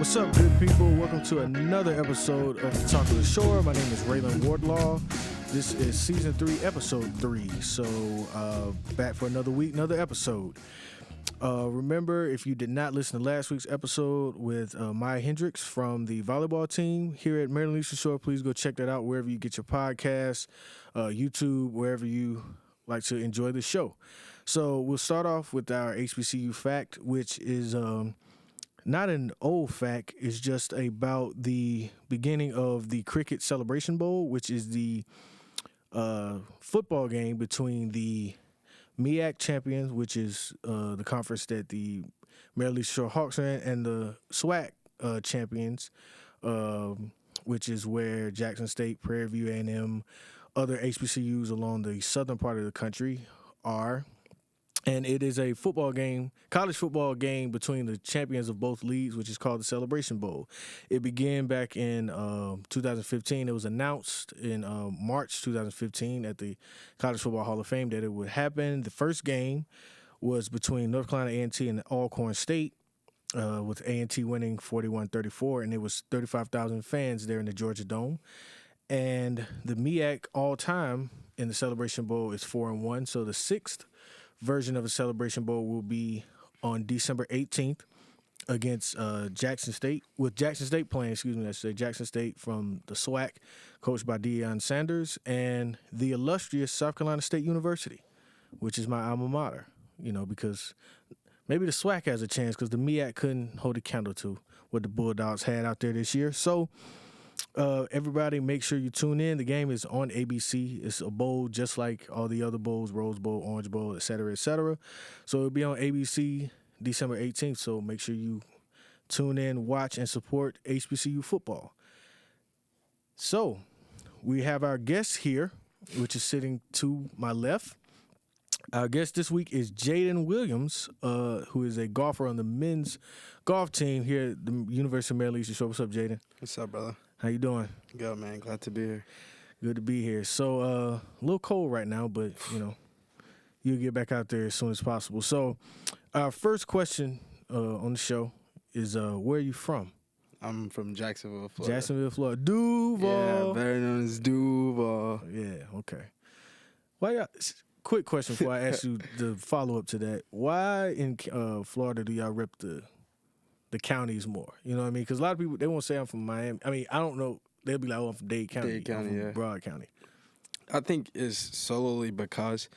What's up, good people? Welcome to another episode of The Talk of the Shore. My name is Ralan Wardlaw. This is Season 3, Episode 3. So, back for another week, another episode. Remember, if you did not listen to last week's episode with Maya Hendricks from the volleyball team here at Maryland Eastern Shore, please go check that out wherever you get your podcasts, YouTube, wherever you like to enjoy the show. So, we'll start off with our HBCU fact, which is... not an old fact, it's just about the beginning of the Cricket Celebration Bowl, which is the football game between the MEAC champions, which is the conference that the Maryland Eastern Shore Hawks are in, and the SWAC champions, which is where Jackson State, Prairie View A&M, other HBCUs along the southern part of the country are. And it is a football game, college football game between the champions of both leagues, which is called the Celebration Bowl. It began back in 2015. It was announced in March 2015 at the College Football Hall of Fame that it would happen. The first game was between North Carolina A&T and Alcorn State, with A&T winning 41-34, and it was 35,000 fans there in the Georgia Dome. And the MEAC all-time in the Celebration Bowl is 4-1, so the sixth version of the Celebration Bowl will be on December 18th against Jackson State, with Jackson State playing, Jackson State from the SWAC, coached by Deion Sanders, and the illustrious South Carolina State University, which is my alma mater, because maybe the SWAC has a chance because the MEAC couldn't hold a candle to what the Bulldogs had out there this year. So everybody, make sure you tune in. The game is on ABC. It's a bowl just like all the other bowls, Rose Bowl, Orange Bowl, et cetera, et cetera. So it'll be on ABC December 18th. So make sure you tune in, watch, and support HBCU football. So we have our guest here, which is sitting to my left. Our guest this week is Jaden Williams, who is a golfer on the men's golf team here at the University of Maryland Eastern Shore. What's up, Jaden? What's up, brother? How you doing? Good, man. Glad to be here. Good to be here. So, a little cold right now, but, you'll get back out there as soon as possible. So, our first question on the show is, where are you from? I'm from Jacksonville, Florida. Jacksonville, Florida. Duuuuvvvvvalllll. Yeah, better known as Duuuuvvvvvalllll. Yeah, okay. Why? Quick question before I ask you the follow-up to that. Why in Florida do y'all rep the counties more? You know what I mean? Because a lot of people, they won't say I'm from Miami. I mean, I don't know. They'll be like, oh, I'm from Dade County. Dade County, I'm from yeah. Broward County. I think it's solely because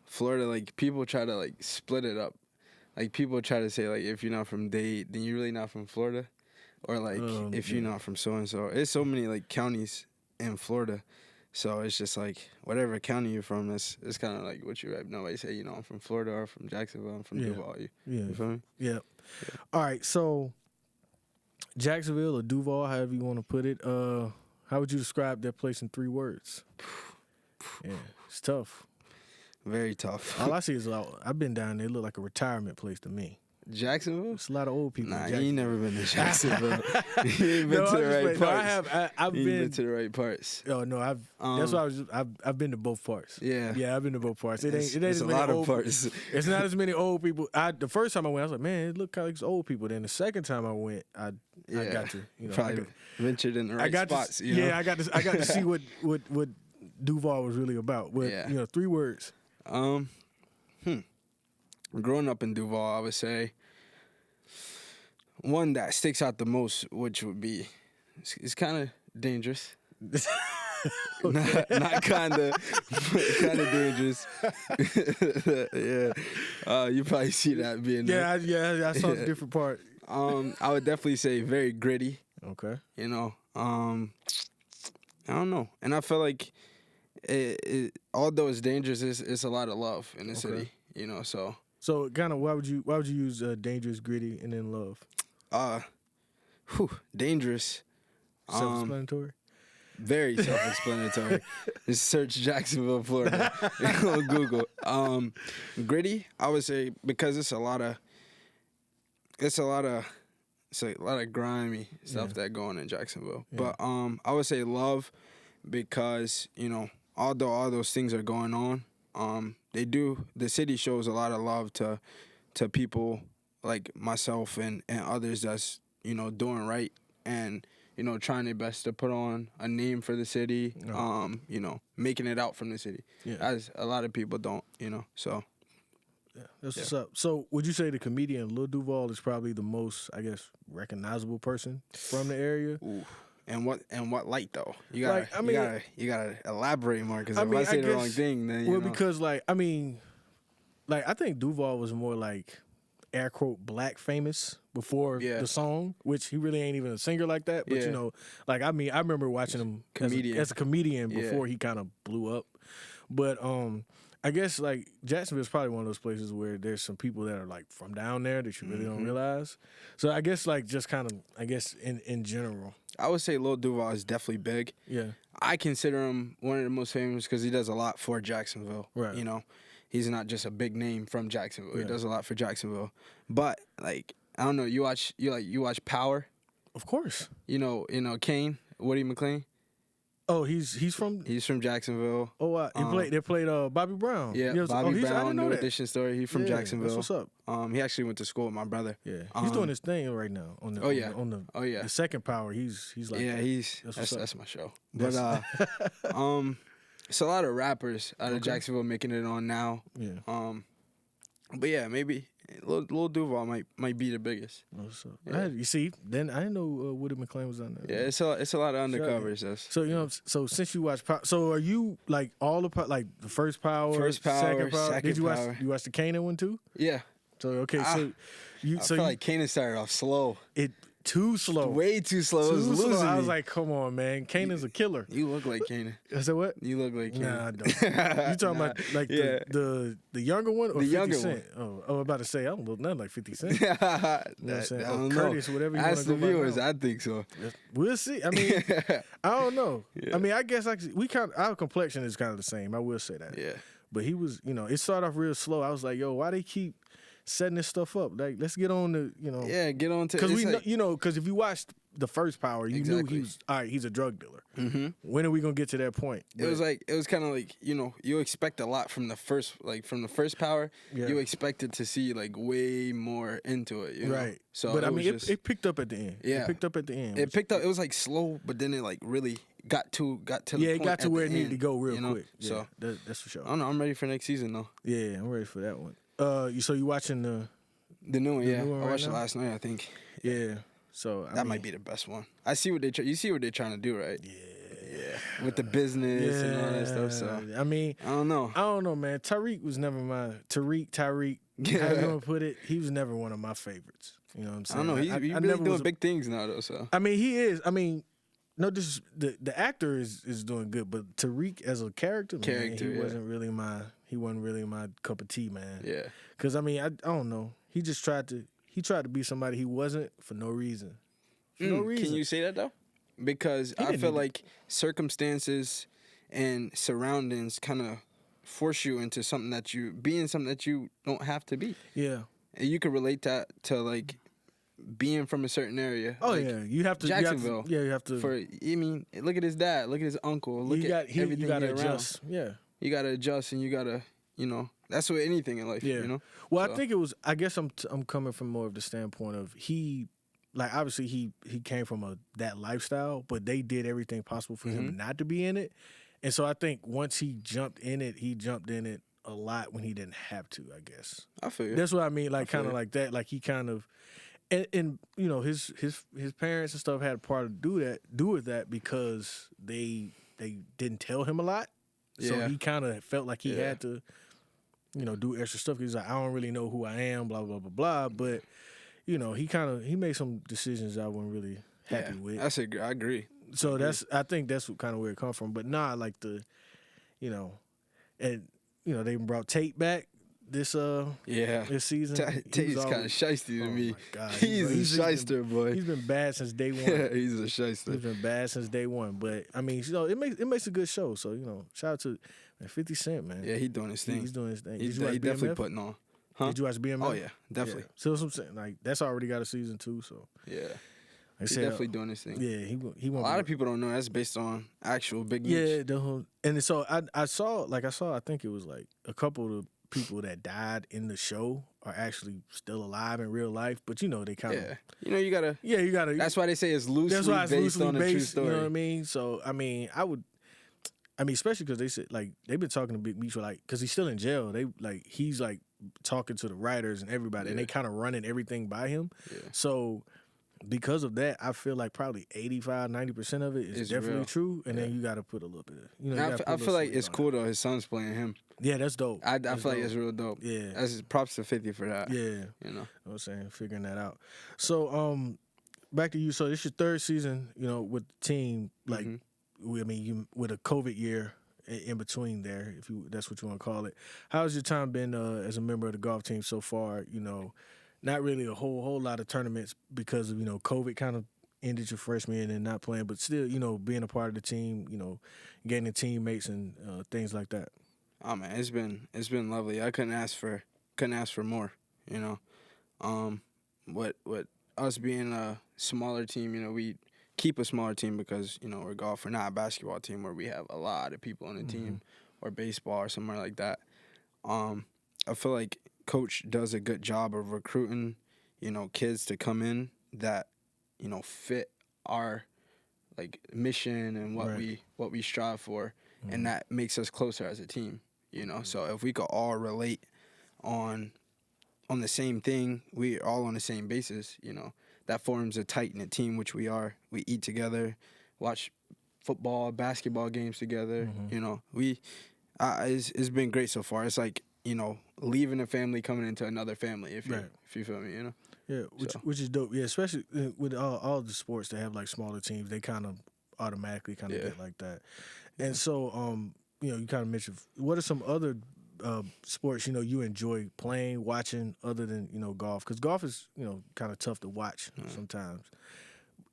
Florida, people try to, split it up. People try to say, if you're not from Dade, then you're really not from Florida. Or, if you're not from so-and-so. It's so many, counties in Florida. So it's just whatever county you're from, it's kind of what you rep. Nobody say, I'm from Florida or from Jacksonville, I'm from Duval. You feel me? Yeah. All right, so Jacksonville or Duval, however you want to put it, how would you describe that place in 3 words? Yeah, it's tough. Very tough. All I see is I've been down there. It look like a retirement place to me. Jacksonville? It's a lot of old people. Nah, you ain't never been to Jacksonville. You ain't been to the right parts. No, I've been to the right parts. Oh no, that's why I've been to both parts. Yeah, I've been to both parts. It ain't it's as a many lot old of parts. It's not as many old people. The first time I went, I was like, man, it looked kind of like it's old people. Then the second time I went, I got to probably ventured in the right spots. I got to see what Duval was really about. But 3 words. Growing up in Duval, I would say one that sticks out the most, which would be it's kind of dangerous. not kind of dangerous. Yeah, you probably see that being there. Yeah, I saw the different part. I would definitely say very gritty. Okay. I don't know, and I feel like although it's dangerous, it's a lot of love in the city. So kind of why would you use dangerous, gritty, and then love? Dangerous. Self-explanatory? Very self-explanatory. Just search Jacksonville, Florida on Google. Gritty, I would say, because it's a lot of grimy stuff that going in Jacksonville. Yeah. But I would say love because, although all those things are going on, the city shows a lot of love to people like myself and others that's doing right and trying their best to put on a name for the city. Making it out from the city, as a lot of people don't. So. Yeah, that's what's up. So, would you say the comedian Lil Duval is probably the most, I guess, recognizable person from the area? Ooh. And what light though? You gotta elaborate more because if I say the wrong thing, then because I think Duval was more like air quote black famous before the song, which he really ain't even a singer like that. But I remember watching him as a comedian before he kind of blew up. But I guess Jacksonville is probably one of those places where there's some people that are from down there that you really don't realize. So I guess just kind of in general, I would say Lil Duval is definitely big. Yeah, I consider him one of the most famous because he does a lot for Jacksonville. Right. He's not just a big name from Jacksonville. Yeah. He does a lot for Jacksonville. But I don't know. You watch Power. Of course. Kane, Woody McLean. Oh, he's from Jacksonville. Oh, wow. They played Bobby Brown. Yeah, Bobby Brown, New Edition story. He's from Jacksonville. That's what's up. He actually went to school with my brother. Yeah, he's doing his thing right now on the second Power. He's that's my show. But it's a lot of rappers out of Jacksonville making it on now. Yeah. But yeah, maybe Lil Duval might be the biggest. Yeah. You see, then I didn't know Woody McLean was on there. Yeah, it's a lot of undercovers. So so since you watch Power, so are you all the first Power, second Power? Did you watch the Kanan one too? Yeah. So okay, I feel like Kanan started off slow. Too slow. Way too slow. It was losing me. I was like, come on, man. Kanan's a killer. You look like Kanan. I said what? You look like Kanan. Nah, I don't. You talking about the younger one or the 50 younger Cent? One. I was about to say, I don't look nothing like 50 Cent. I don't Curtis, know. whatever you want to go the viewers, by now. I think so. We'll see. I mean, I don't know. Yeah. I mean, I guess our complexion is kind of the same. I will say that. Yeah. But he was, it started off real slow. I was like, yo, why they keep setting this stuff up? Let's get on to, Yeah, get on to because because if you watched the first Power, you knew he was all right. He's a drug dealer. Mm-hmm. When are we gonna get to that point? It was kind of like you expect a lot from the first Power. Yeah. You expected to see way more into it, right? So, but it picked up at the end. Yeah, it picked up at the end. It picked up. It was slow, but then it really got to the point it got to where it needed to go real quick. Yeah, so that's for sure. I don't know. I'm ready for next season though. Yeah, I'm ready for that one. So you watching the new one? Yeah, I watched it last night. I think. Yeah. So that might be the best one. I see what you see what they're trying to do, right? Yeah. With the business and all that stuff. So I mean, I don't know, man. Tariq was never my Tyreek. Yeah. How you gonna put it? He was never one of my favorites. You know what I'm saying? I don't know. He's really doing big things now, though. So I mean, he is. I mean, no, the actor is doing good, but Tariq as a character, he wasn't really my cup of tea, man. Yeah. Because I mean, I don't know. He just tried to be somebody he wasn't for no reason. No reason. Can you say that though? Because I feel like circumstances and surroundings kind of force you into something that you don't have to be. Yeah. And you can relate that to being from a certain area. Oh yeah, you have to Jacksonville. You have to. Look at his dad. Look at his uncle. Look at everything. You gotta adjust. Yeah. You gotta adjust, and you gotta that's with anything in life. Yeah. Well, so. I think it was. I guess I'm coming from more of the standpoint of obviously he came from that lifestyle, but they did everything possible for him not to be in it, and so I think once he jumped in it a lot when he didn't have to. I guess. I feel you. That's what I mean. Kind of like that. He kind of. And his parents and stuff had a part to do with that because they didn't tell him a lot, so he kind of felt like he had to, do extra stuff. He's like, I don't really know who I am, blah blah blah blah. But he made some decisions I wasn't really happy with. I agree. So I think that's kind of where it comes from. But they brought Tate back. This season, Tate's kind of shiesty to me. God, he's a shyster, boy. He's been bad since day one. Yeah, he's a shyster. He's been bad since day one. But I mean, it makes a good show. So shout out to 50 Cent, man. Yeah, he's doing his thing. He's doing his thing. He's definitely putting on. Huh? Did you watch BMF? Oh yeah, definitely. Yeah. So that's what I'm saying. That's already got a season 2. So yeah. He's definitely doing his thing. Yeah, he won't. A lot of people don't know that's based on actual big news. Yeah, and so I saw I think it was a couple of people that died in the show are actually still alive in real life, but they kind of you gotta you gotta. That's why they say it's loosely based on a true story. You know what I mean? So especially because they said they've been talking to Big Meech for because he's still in jail. He's talking to the writers and everybody, and they kind of running everything by him. Yeah. So because of that, I feel like probably 85-90% of it is definitely real. True, and then you got to put a little bit of I feel like it's cool though. His son's playing him. Yeah, that's dope. I feel like it's real dope. Yeah, that's props to 50 for that. Yeah, I'm saying figuring that out. So back to you. So this is your third season, with the team. With a COVID year in between there, if that's what you want to call it. How's your time been as a member of the golf team so far? Not really a whole lot of tournaments because of COVID kind of ended your freshman year and not playing, but still being a part of the team, getting teammates and things like that. Oh man, it's been lovely. I couldn't ask for more. What us being a smaller team, we keep a smaller team because we're golf. We're not a basketball team where we have a lot of people on the team, or baseball or somewhere like that. I feel like Coach does a good job of recruiting, kids to come in that, fit our mission and what we strive for, and that makes us closer as a team. So if we could all relate on the same thing, we're all on the same basis. That forms a tight-knit team, which we are. We eat together, watch football, basketball games together. It's been great so far. It's leaving a family, coming into another family, if you feel me, Yeah, which is dope. Yeah, especially with all the sports that have smaller teams, they kind of automatically get like that. And so, you kind of mentioned, what are some other sports you enjoy playing, watching, other than golf? Because golf is kind of tough to watch sometimes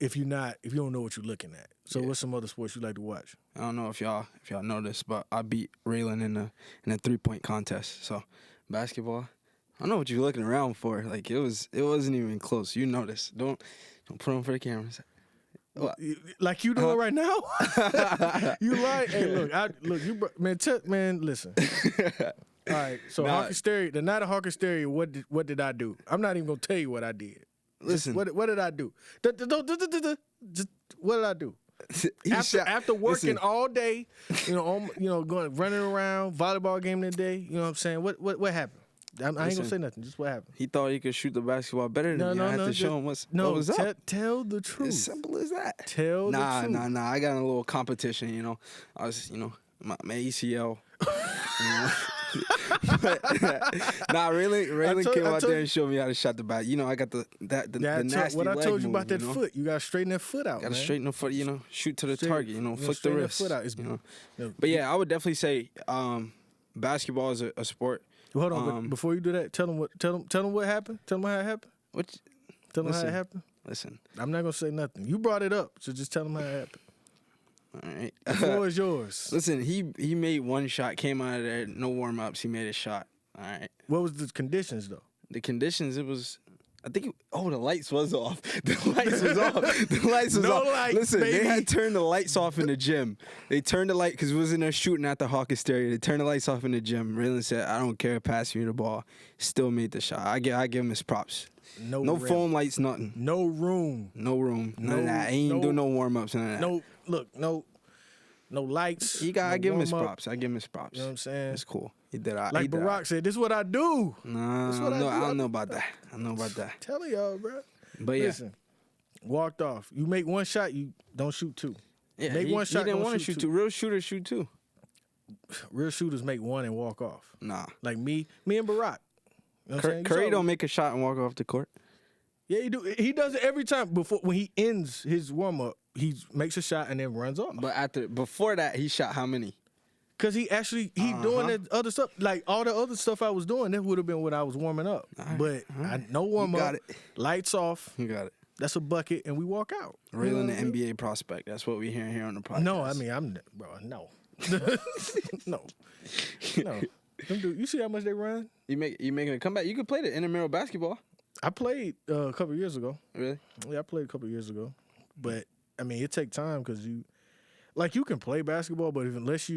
if you don't know what you're looking at. So what's some other sports you like to watch? I don't know if y'all know this, but I beat Ralan in a 3-point contest. So basketball, I don't know what you're looking around for. It wasn't even close. You know this. Don't put on for the cameras. Like you doing right now? You like? Hey, look, man, listen. All right, so Hawkins Stereo, the night of Hawkins Stereo, what did I do? I'm not even gonna tell you what I did. Listen, what did I do? What did I do? After working all day, going running around, volleyball game today. You know what I'm saying? What happened? I ain't gonna say nothing. Just what happened? He thought he could shoot the basketball better than me. I had to show him what was up. Tell the truth. As simple as that. Tell the truth. Nah. I got in a little competition. I was, my ACL. Raylan came out there and showed me how to shot the bat. I got the nasty what I leg told you move, about that foot. You gotta straighten that foot out. Gotta straighten the foot. Shoot to the target. Flick the wrist. Foot out. But yeah, I would definitely say basketball is a sport. Well, hold on, but before you do that, tell them what happened. Tell them how it happened. Tell them how it happened. Listen, I'm not gonna say nothing. You brought it up, so just tell them how it happened. All right, the floor is yours. Listen, he made one shot, came out of there, no warm ups. He made a shot. All right. What was the conditions though? The conditions, it was. I think. The lights was off. The lights was off. The lights was off. Lights, listen, baby. They had turned the lights off in the gym. They turned the light because we was in there shooting at the Hawkins Stereo. They turned the lights off in the gym. Raylan said, "I don't care. Pass me the ball." Still made the shot. I give him his props. No phone lights, nothing. No room. None of that. I ain't do no warm ups. None of that. No lights. I give him his props. I give him his props. You know what I'm saying? It's cool. He did. Like Barack said, "This is what I do." Nah, I don't know about that. I don't know about that. Telling y'all, bro. But yeah. Listen, walked off. You make one shot, you don't shoot two. Yeah, make one shot. He didn't want to shoot two. Real shooters shoot two. Real shooters make one and walk off. Nah. Like me and Barack. You know what I'm saying? Curry don't make a shot and walk off the court. Yeah, he do. He does it every time. When he ends his warm up, he makes a shot and then runs off. But before that, he shot how many? Cause he doing that other stuff, like all the other stuff I was doing. That would have been what I was warming up. Right. But no warm up. Lights off. You got it. That's a bucket, and we walk out. Raylan, the NBA prospect. That's what we hearing here on the podcast. No, I mean no, no. You see how much they run? You making a comeback? You could play the intramural basketball. I played a couple years ago. Really? Yeah, I played a couple years ago. But I mean, it take time because you can play basketball, but unless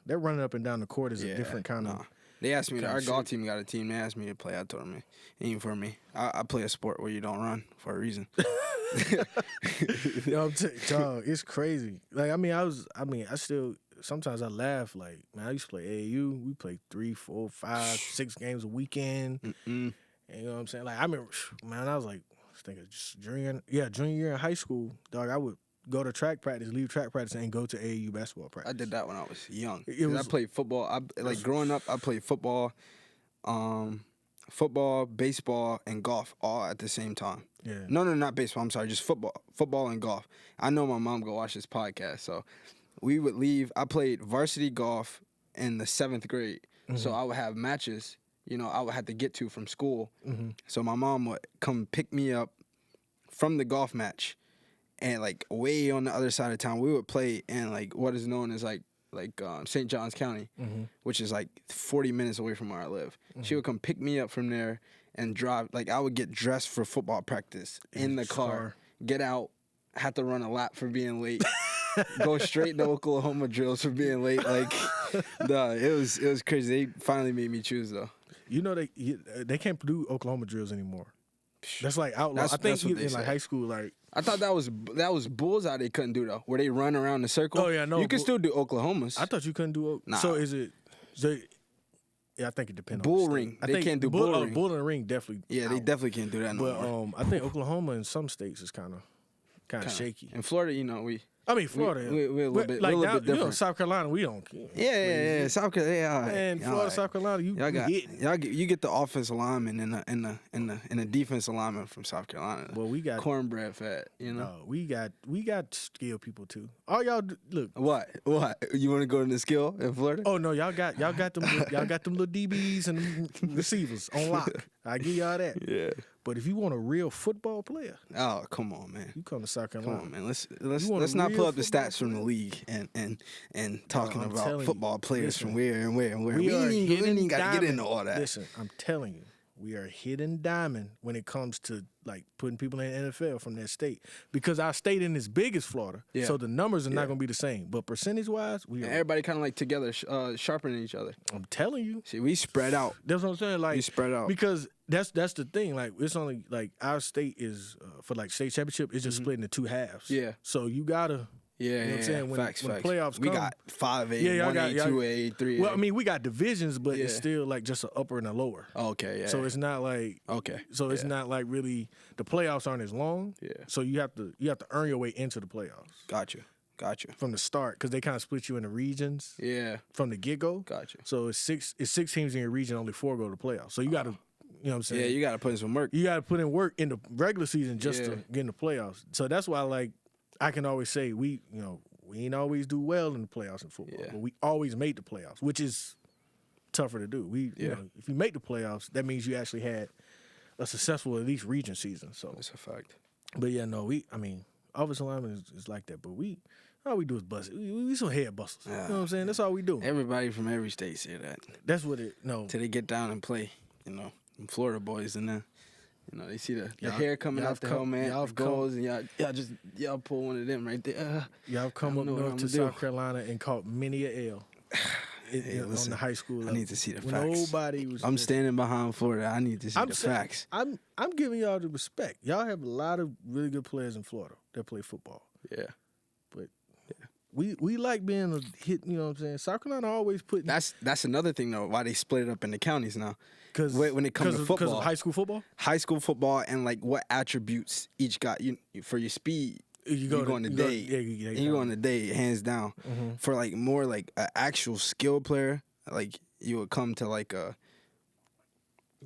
that running up and down the court is a different kind of. They asked me, our golf team got a team. They asked me to play. I told them it ain't for me. I play a sport where you don't run for a reason. Yo, dog, it's crazy. Like, I still, sometimes I laugh. Like, man, I used to play AAU. We played 3, 4, 5, 6 games a weekend. And you know what I'm saying? Like, I remember, man, I was like, I think it's just junior year in high school, dog, I would go to track practice, leave track practice, and go to AAU basketball practice. I did that when I was young. I played football. Growing up, I played football, baseball, and golf all at the same time. Yeah. No, not baseball. I'm sorry, just football and golf. I know my mom go watch this podcast, so we would leave. I played varsity golf in the 7th grade, so I would have matches. I would have to get to from school. So my mom would come pick me up from the golf match, and like way on the other side of town, we would play in like what is known as like St. Johns County, which is like 40 minutes away from where I live. She would come pick me up from there and drive. Like I would get dressed for football practice in the car, get out, have to run a lap for being late. Go straight to Oklahoma drills for being late. Like, it was crazy. They finally made me choose though. They can't do Oklahoma drills anymore. That's like outlaw. I think in like high school, like I thought that was bullseye. They couldn't do though, where they run around the circle. Oh yeah, no. You can still do Oklahomas. I thought you couldn't do. Nah. So is it? Yeah, I think it depends. Bull on the ring. State. They can't do bull ring. Bull in the ring definitely. Yeah, they definitely can't do that no more. But I think Oklahoma in some states is kind of shaky. In Florida, Florida. We're a little bit different. South Carolina, we don't. Yeah. South Carolina. And Florida, South Carolina, you get the offensive lineman and the defensive lineman from South Carolina. Well, we got cornbread fat. No, we got skilled people too. All y'all look. What? You want to go into skill in Florida? Oh no, y'all got them little DBs and them receivers on lock. I give y'all that. Yeah. But if you want a real football player, oh come on, man, you come to South Carolina. Come on, man. Let's not pull up the stats from the league and talking about football players from where and where and where. We ain't got to get into all that. Listen, I'm telling you, we are hidden diamond when it comes to like putting people in the NFL from that state, because our state isn't as big as Florida, so the numbers are not going to be the same. But percentage-wise, everybody kind of like together, sharpening each other. I'm telling you. See, we spread out. That's what I'm saying. Like, we spread out because that's the thing. Like, it's only like our state is for like state championship. It's just split into 2 halves. Yeah. So you gotta. Yeah, you know what I'm saying? When facts. playoffs come, we got 5A, 1A, 2A, 3A. Well, I mean, we got divisions, but it's still like just an upper and a lower. Okay, yeah. So it's not like So it's not like really the playoffs aren't as long. Yeah. So you have to earn your way into the playoffs. Gotcha. From the start, because they kind of split you into regions. Yeah. From the get go. Gotcha. So it's six teams in your region, only 4 go to the playoffs. So you got to. You know what I'm saying? Yeah, you got to put in some work. You got to put in work in the regular season just to get in the playoffs. So that's why, like, I can always say we ain't always do well in the playoffs in football, but we always make the playoffs, which is tougher to do. If you make the playoffs, that means you actually had a successful at least region season. So that's a fact. But offensive lineman is like that. But all we do is bust it. We some head busters. You know what I'm saying? That's all we do. Everybody from every state say that. That's what it. No. Till they get down and play. Florida boys, and then they see the hair coming out the helmet, goals, and y'all pull one of them right there. Y'all come up north to South Carolina and caught many a L. On the high school level. I need to see the facts. Nobody was. I'm standing behind Florida. I need to see the facts. I'm giving y'all the respect. Y'all have a lot of really good players in Florida that play football. Yeah. But we like being a hit. You know what I'm saying? South Carolina always put. That's another thing though. Why they split it up into counties now? Because when it comes to football, because of high school football, and like what attributes each got. You for your speed. You go on the day. You go on the day, hands down. Mm-hmm. For like more like an actual skill player, like you would come to like a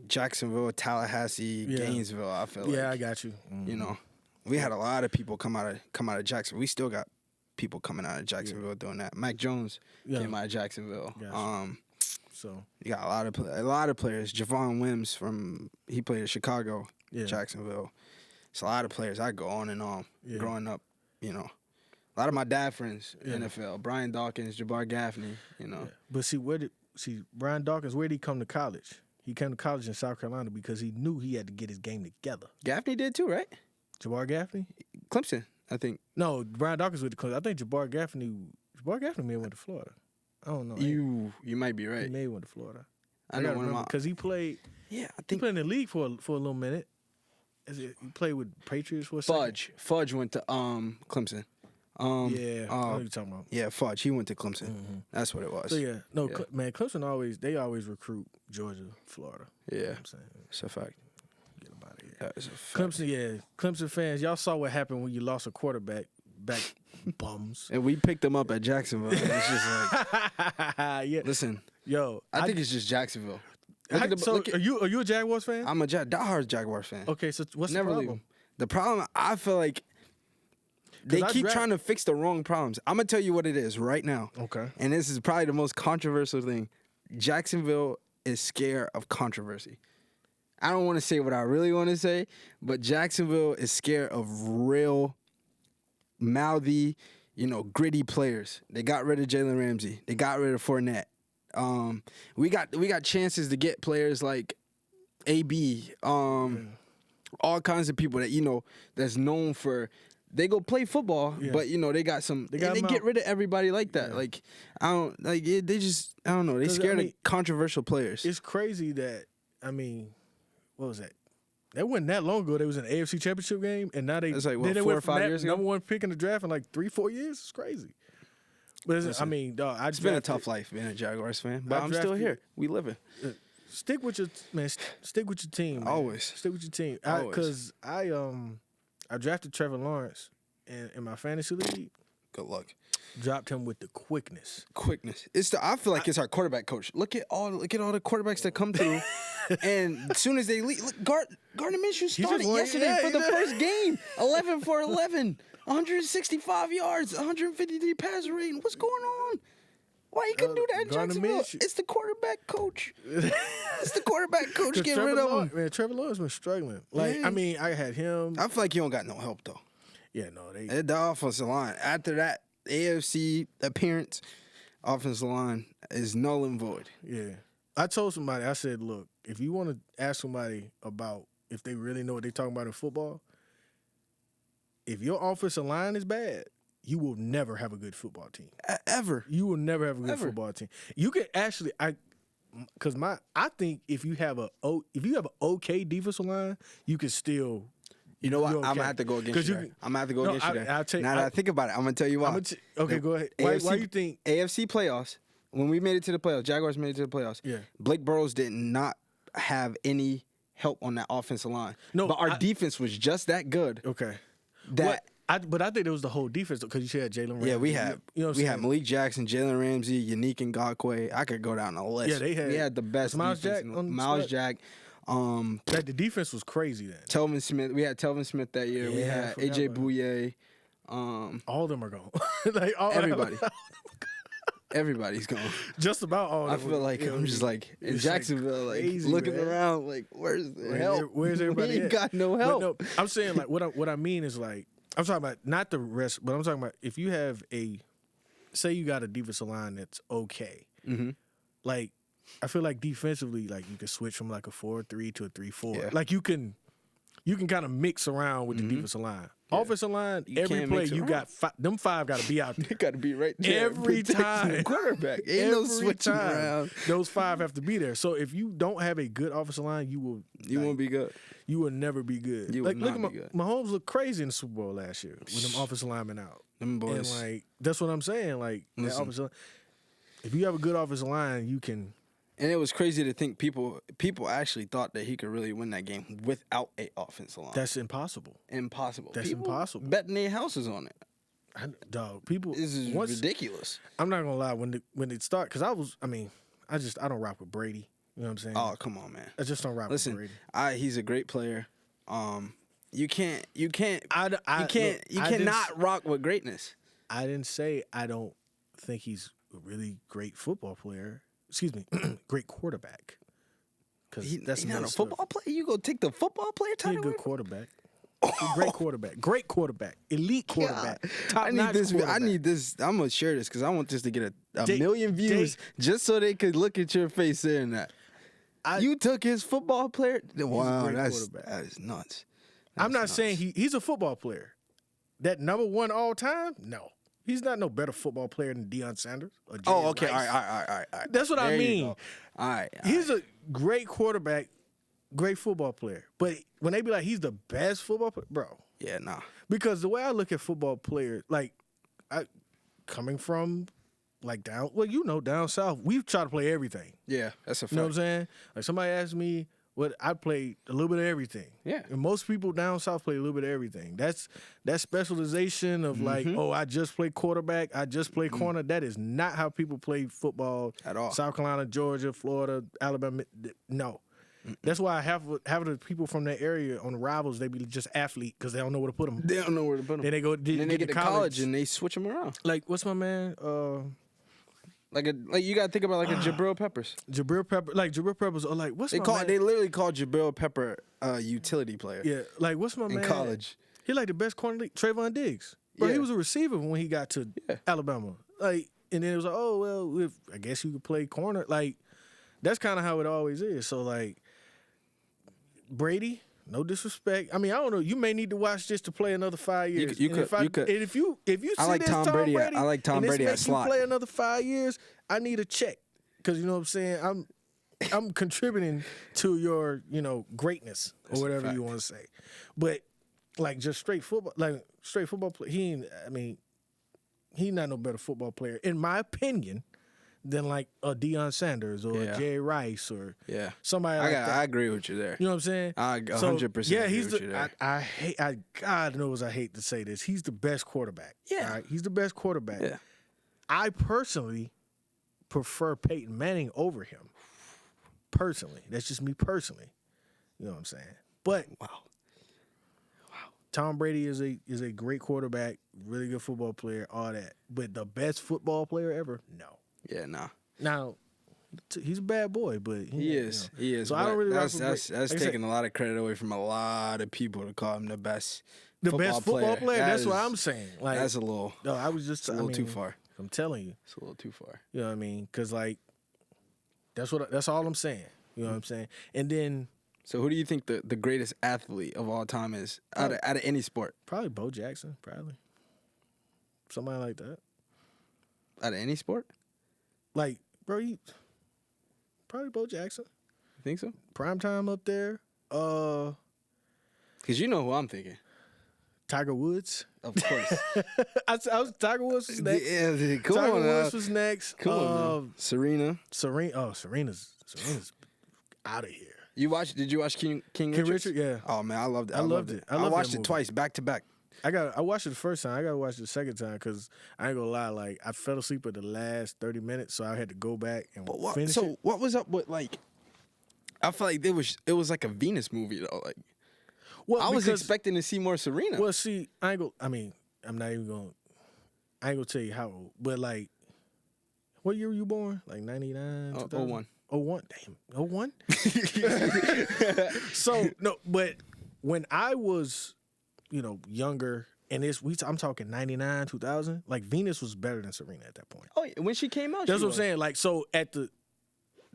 Jacksonville, Tallahassee, Gainesville. I feel like. Yeah, I got you. Mm-hmm. We had a lot of people come out of Jacksonville. We still got people coming out of Jacksonville doing that. Mac Jones came out of Jacksonville. So you got a lot of players. Javon Wims he played at Chicago, Jacksonville. It's a lot of players. I go on and on. Growing up, a lot of my dad friends, NFL. Brian Dawkins, Jabbar Gaffney, But Brian Dawkins, where did he come to college? He came to college in South Carolina because he knew he had to get his game together. Gaffney did too, right? Jabbar Gaffney? Clemson, I think. No, Brian Dawkins went to Clemson. I think Jabbar Gaffney may have went to Florida. I don't know. You might be right. He may have went to Florida. I gotta remember because he played. Yeah, I He think played in the league for a little minute. He played with Patriots for a second. Fudge went to Clemson. Yeah, I know what you're talking about. Yeah, Fudge. He went to Clemson. Mm-hmm. That's what it was. So man, Clemson always recruit Georgia, Florida. Yeah, you know what I'm saying it's a fact. Get them out of here. That is a fact. Clemson fans, y'all saw what happened when you lost a quarterback. Back bums. And we picked them up at Jacksonville. It's just like, listen, I think it's just Jacksonville. Are you a Jaguars fan? I'm a diehard Jaguars fan. Okay, so what's the problem? The problem, I feel like they keep trying to fix the wrong problems. I'm going to tell you what it is right now. Okay. And this is probably the most controversial thing. Jacksonville is scared of controversy. I don't want to say what I really want to say, but Jacksonville is scared of real mouthy, gritty players. They got rid of Jalen Ramsey. They got rid of Fournette. We got chances to get players like AB, all kinds of people that that's known for. They go play football, but they got some. They get rid of everybody like that. Yeah. Like I don't like it, they just I don't know. They scared of controversial players. It's crazy that what was that? That wasn't that long ago. They was in the AFC Championship game, and now it's like 4 or 5 years ago. Number one pick in the draft in like 3-4 years. It's crazy. But dog, it's been a tough life being a Jaguars fan, but I'm still here. We live it. Stick with your team. Man. Always stick with your team. Because I drafted Trevor Lawrence in my fantasy league. Good luck. Dropped him with the quickness. I feel like it's our quarterback coach. Look at all the quarterbacks that come through, and as soon as they leave, Gardner Minshew started yesterday for the first game. 11 for 11, 165 yards, 153 passer rating. What's going on? Why you couldn't do that in Jacksonville? It's the quarterback coach. It's the quarterback coach. Get rid of him. Man, Trevor Lawrence been struggling. I had him. I feel like you don't got no help though. Yeah, no, the offensive line after that AFC appearance, offensive line is null and void. Yeah. I told somebody, I said, look, if you want to ask somebody about if they really know what they're talking about in football, if your offensive line is bad, you will never have a good football team. Ever. You will never have a good football team. You can actually, I think if you have an okay defensive line, you can still. You know what? Okay. I'm going to have to go against you there. I'm going to have to go against you there. Now that I think about it, I'm going to tell you why. Okay, go ahead. Why you think? AFC playoffs, when we made it to the playoffs, Jaguars made it to the playoffs, Blake Burrows did not have any help on that offensive line. No, but our defense was just that good. Okay. But I think it was the whole defense because you had Jalen Ramsey. Yeah, we had Malik Jackson, Jalen Ramsey, Yannick Ngakoue. I could go down the list. Yeah, we had the best Miles defense. Miles Jack. The defense was crazy then. Telvin Smith. We had Telvin Smith that year. We had AJ Bouye. All of them are gone. Everybody. Everybody's gone. Just about all of them. I feel like I'm just like in Jacksonville, like crazy, looking around, like where's the help? Where's everybody? We ain't got no help. No, I'm saying like what I mean is like I'm talking about not the rest, but I'm talking about if you have say you got a defensive line that's okay, like. I feel like defensively, like you can switch from like a 4-3 to a 3-4. Yeah. Like you can kind of mix around with the defensive line. Yeah. Offensive line, every play you got them 5 got to be out there. They got to be right there every time. The quarterback, ain't no switching around. Those 5 have to be there. So if you don't have a good offensive line, you won't be good. You will never be good. You look at Mahomes looked crazy in the Super Bowl last year with them offensive linemen out. Them boys. And like that's what I'm saying. Like that offensive line, if you have a good offensive line, you can. And it was crazy to think people actually thought that he could really win that game without an offensive line. That's impossible. That's impossible. Betting their houses on it. This is ridiculous. I'm not gonna lie. When it started, because I don't rock with Brady. You know what I'm saying? Oh, come on, man. I just don't rock with Brady. He's a great player. You cannot rock with greatness. I didn't say I don't think he's a really great football player. Excuse me, great quarterback. Because he's not a football player. You go take the football player title. He's a good quarterback. Great quarterback, elite quarterback. I need this. I'm gonna share this because I want this to get a million views just so they could look at your face saying that. You took his football player. Wow, that is nuts. I'm not saying he's a football player. That number one all time, no. He's not no better football player than Deion Sanders or Jerry Oh, okay. Rice. All right. That's what I mean. All right. He's a great quarterback, great football player. But when they be like, he's the best football player, bro. Yeah, nah. Because the way I look at football players, like, coming from, like, down south, we've tried to play everything. Yeah, that's a fact. You know what I'm saying? Like, somebody asked me what I played a little bit of everything. Yeah. And most people down south play a little bit of everything. That's that specialization of like, I just play quarterback, I just play corner. That is not how people play football At all. South Carolina, Georgia, Florida, Alabama. No. That's why half of the people from that area on the Rivals, they be just athlete because they don't know where to put them. They don't know where to put them. Then they go. Then they get to college and they switch them around. Like, what's my man? Like you gotta think about like a Jabril Peppers. Jabril Peppers. Or like, what's They my man? They literally call Jabril Pepper a utility player. Yeah, like what's my man? In college. He like the best corner league. Trayvon Diggs. Bro, Yeah. he was a receiver when he got to Alabama. Like, and then it was like, oh well, I guess you could play corner. Like, that's kind of how it always is. So like, Brady. No disrespect. I mean, I don't know. You may need to watch this to play another 5 years. You could. And if you see I like this Tom Brady. I like Tom and Brady this at makes slot. you play another 5 years, I need a check because you know what I'm saying. I'm contributing to your greatness or whatever you want to say. But like just straight football play. He's not no better football player in my opinion than like a Deion Sanders or Jerry Rice or somebody like that. I agree with you there. You know what I'm saying? I 100% yeah, agree he's with you there. God knows I hate to say this. He's the best quarterback. Yeah. All right? He's the best quarterback. Yeah. I personally prefer Peyton Manning over him. Personally. That's just me personally. You know what I'm saying? But Wow. Tom Brady is a great quarterback, really good football player, all that. But the best football player ever? No. Yeah, nah. Now, he's a bad boy, but He is. So I don't really. That's like taking a lot of credit away from a lot of people to call him the best. Best football player. That's what I'm saying. Like, that's a little. No, I was just a little too far. I'm telling you, it's a little too far. You know what I mean? Because like, that's all I'm saying. You know what I'm saying? And then. So who do you think the greatest athlete of all time is out of any sport? Probably Bo Jackson. Probably somebody like that. Out of any sport? Like, bro, probably Bo Jackson. You think so? Prime time up there. Because you know who I'm thinking. Tiger Woods. Of course. I was Tiger Woods was next. Yeah, come Tiger on Woods was next. Come on, Serena. Serena's out of here. Did you watch King Richard? Yeah. Oh man, I loved it. I loved it. I watched it twice, back to back. I watched it the first time. I gotta watch it the second time because I ain't gonna lie. Like I fell asleep at the last 30 minutes, so I had to go back and finish it. So what was up with like? I felt like it was like a Venus movie though. Like, well, I was expecting to see more Serena. Well, see, I'm not even gonna. I ain't gonna tell you how old, but like, what year were you born? Like 99, 2000? 01. 01. Damn, 01. So no, but when I was, younger, and I'm talking 99, 2000. Like Venus was better than Serena at that point. Oh, yeah, when she came out, that's what I'm saying. Like, so at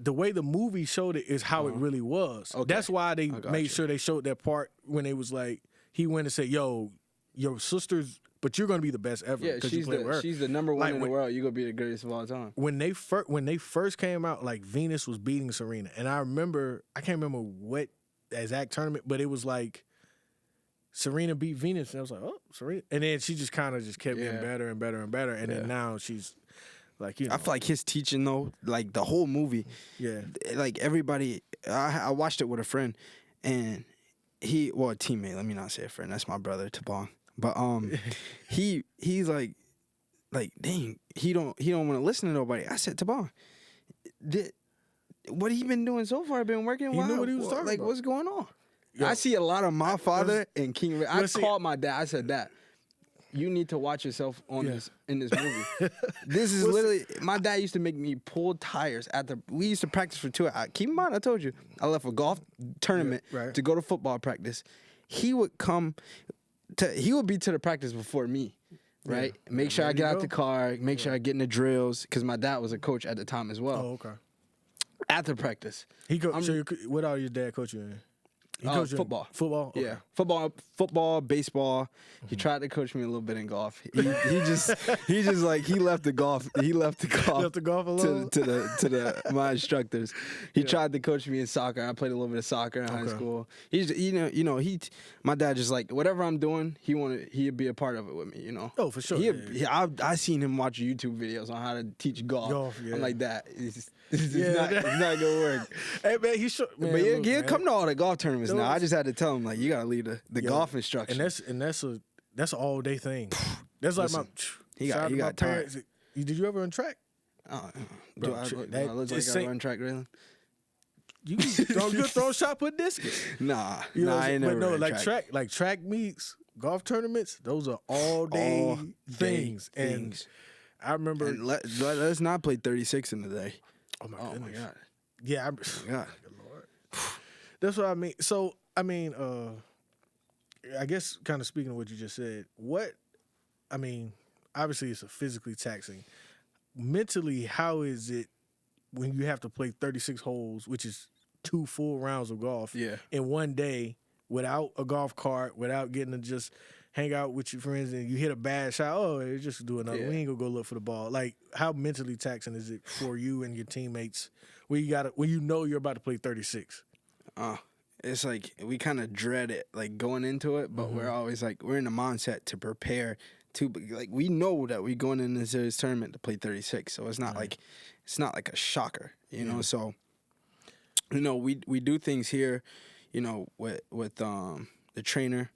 the way the movie showed it is how it really was. Okay. That's why they made sure they showed that part when it was like he went and said, "Yo, your sister's, but you're gonna be the best ever." Yeah, she's the number one in the world. You're gonna be the greatest of all time. When they first came out, like Venus was beating Serena, and I can't remember what exact tournament, but it was like Serena beat Venus, and I was like, "Oh, Serena," and then she just kind of just kept getting better and better and better, and then now she's. Like, I feel like his teaching though, like the whole movie. Yeah. Like everybody, I watched it with a friend, and a teammate. Let me not say a friend. That's my brother Tabong. But he's like, dang, he don't want to listen to nobody. I said, Tabong, what he been doing so far? Been working. He knew what he was talking about. What's going on? Yo, I see a lot of my father and King. I called my dad. I said, Dad, you need to watch yourself in this movie. This is literally my dad used to make me pull tires we used to practice for 2 hours. Keep in mind, I told you I left a golf tournament to go to football practice. He would be to the practice before me, right? Yeah. Make sure I get out the car, make sure I get in the drills because my dad was a coach at the time as well. Oh, okay. After practice, what all your dad coach you in? Football. Football? Okay. Yeah, football, baseball. He tried to coach me a little bit in golf. He just like he left the golf Left the golf alone? to the my instructors. He tried to coach me in soccer. I played a little bit of soccer in high school. He's my dad just like whatever I'm doing, he'd be a part of it with me. Oh, for sure. I seen him watch YouTube videos on how to teach golf. I'm like that. It's not gonna work. Hey man, he should. But he'll come to all the golf tournaments now. I just had to tell him like you gotta leave the golf instruction. And that's an all day thing. That's like he got parents. Did you ever run track? Do I look like I run track, Ralan? You throw a shot, put discus. Nah, I ain't never. But no, ran like track meets, golf tournaments. Those are all day things. And I remember. And let's not play 36 in the day. Oh my god. Yeah, Lord. That's what I mean. So I mean, I guess kind of speaking of what you just said, obviously it's a physically taxing. Mentally, how is it when you have to play 36 holes, which is 2 full rounds of golf in one day without a golf cart, without getting to just hang out with your friends and you hit a bad shot, just do another. We ain't gonna go look for the ball. Like, how mentally taxing is it for you and your teammates when you know you're about to play 36? It's like we kind of dread it, like going into it, but we're always like we're in the mindset to prepare to like we know that we're going into this tournament to play 36, so it's not like a shocker, you know. So we do things here, with the trainer.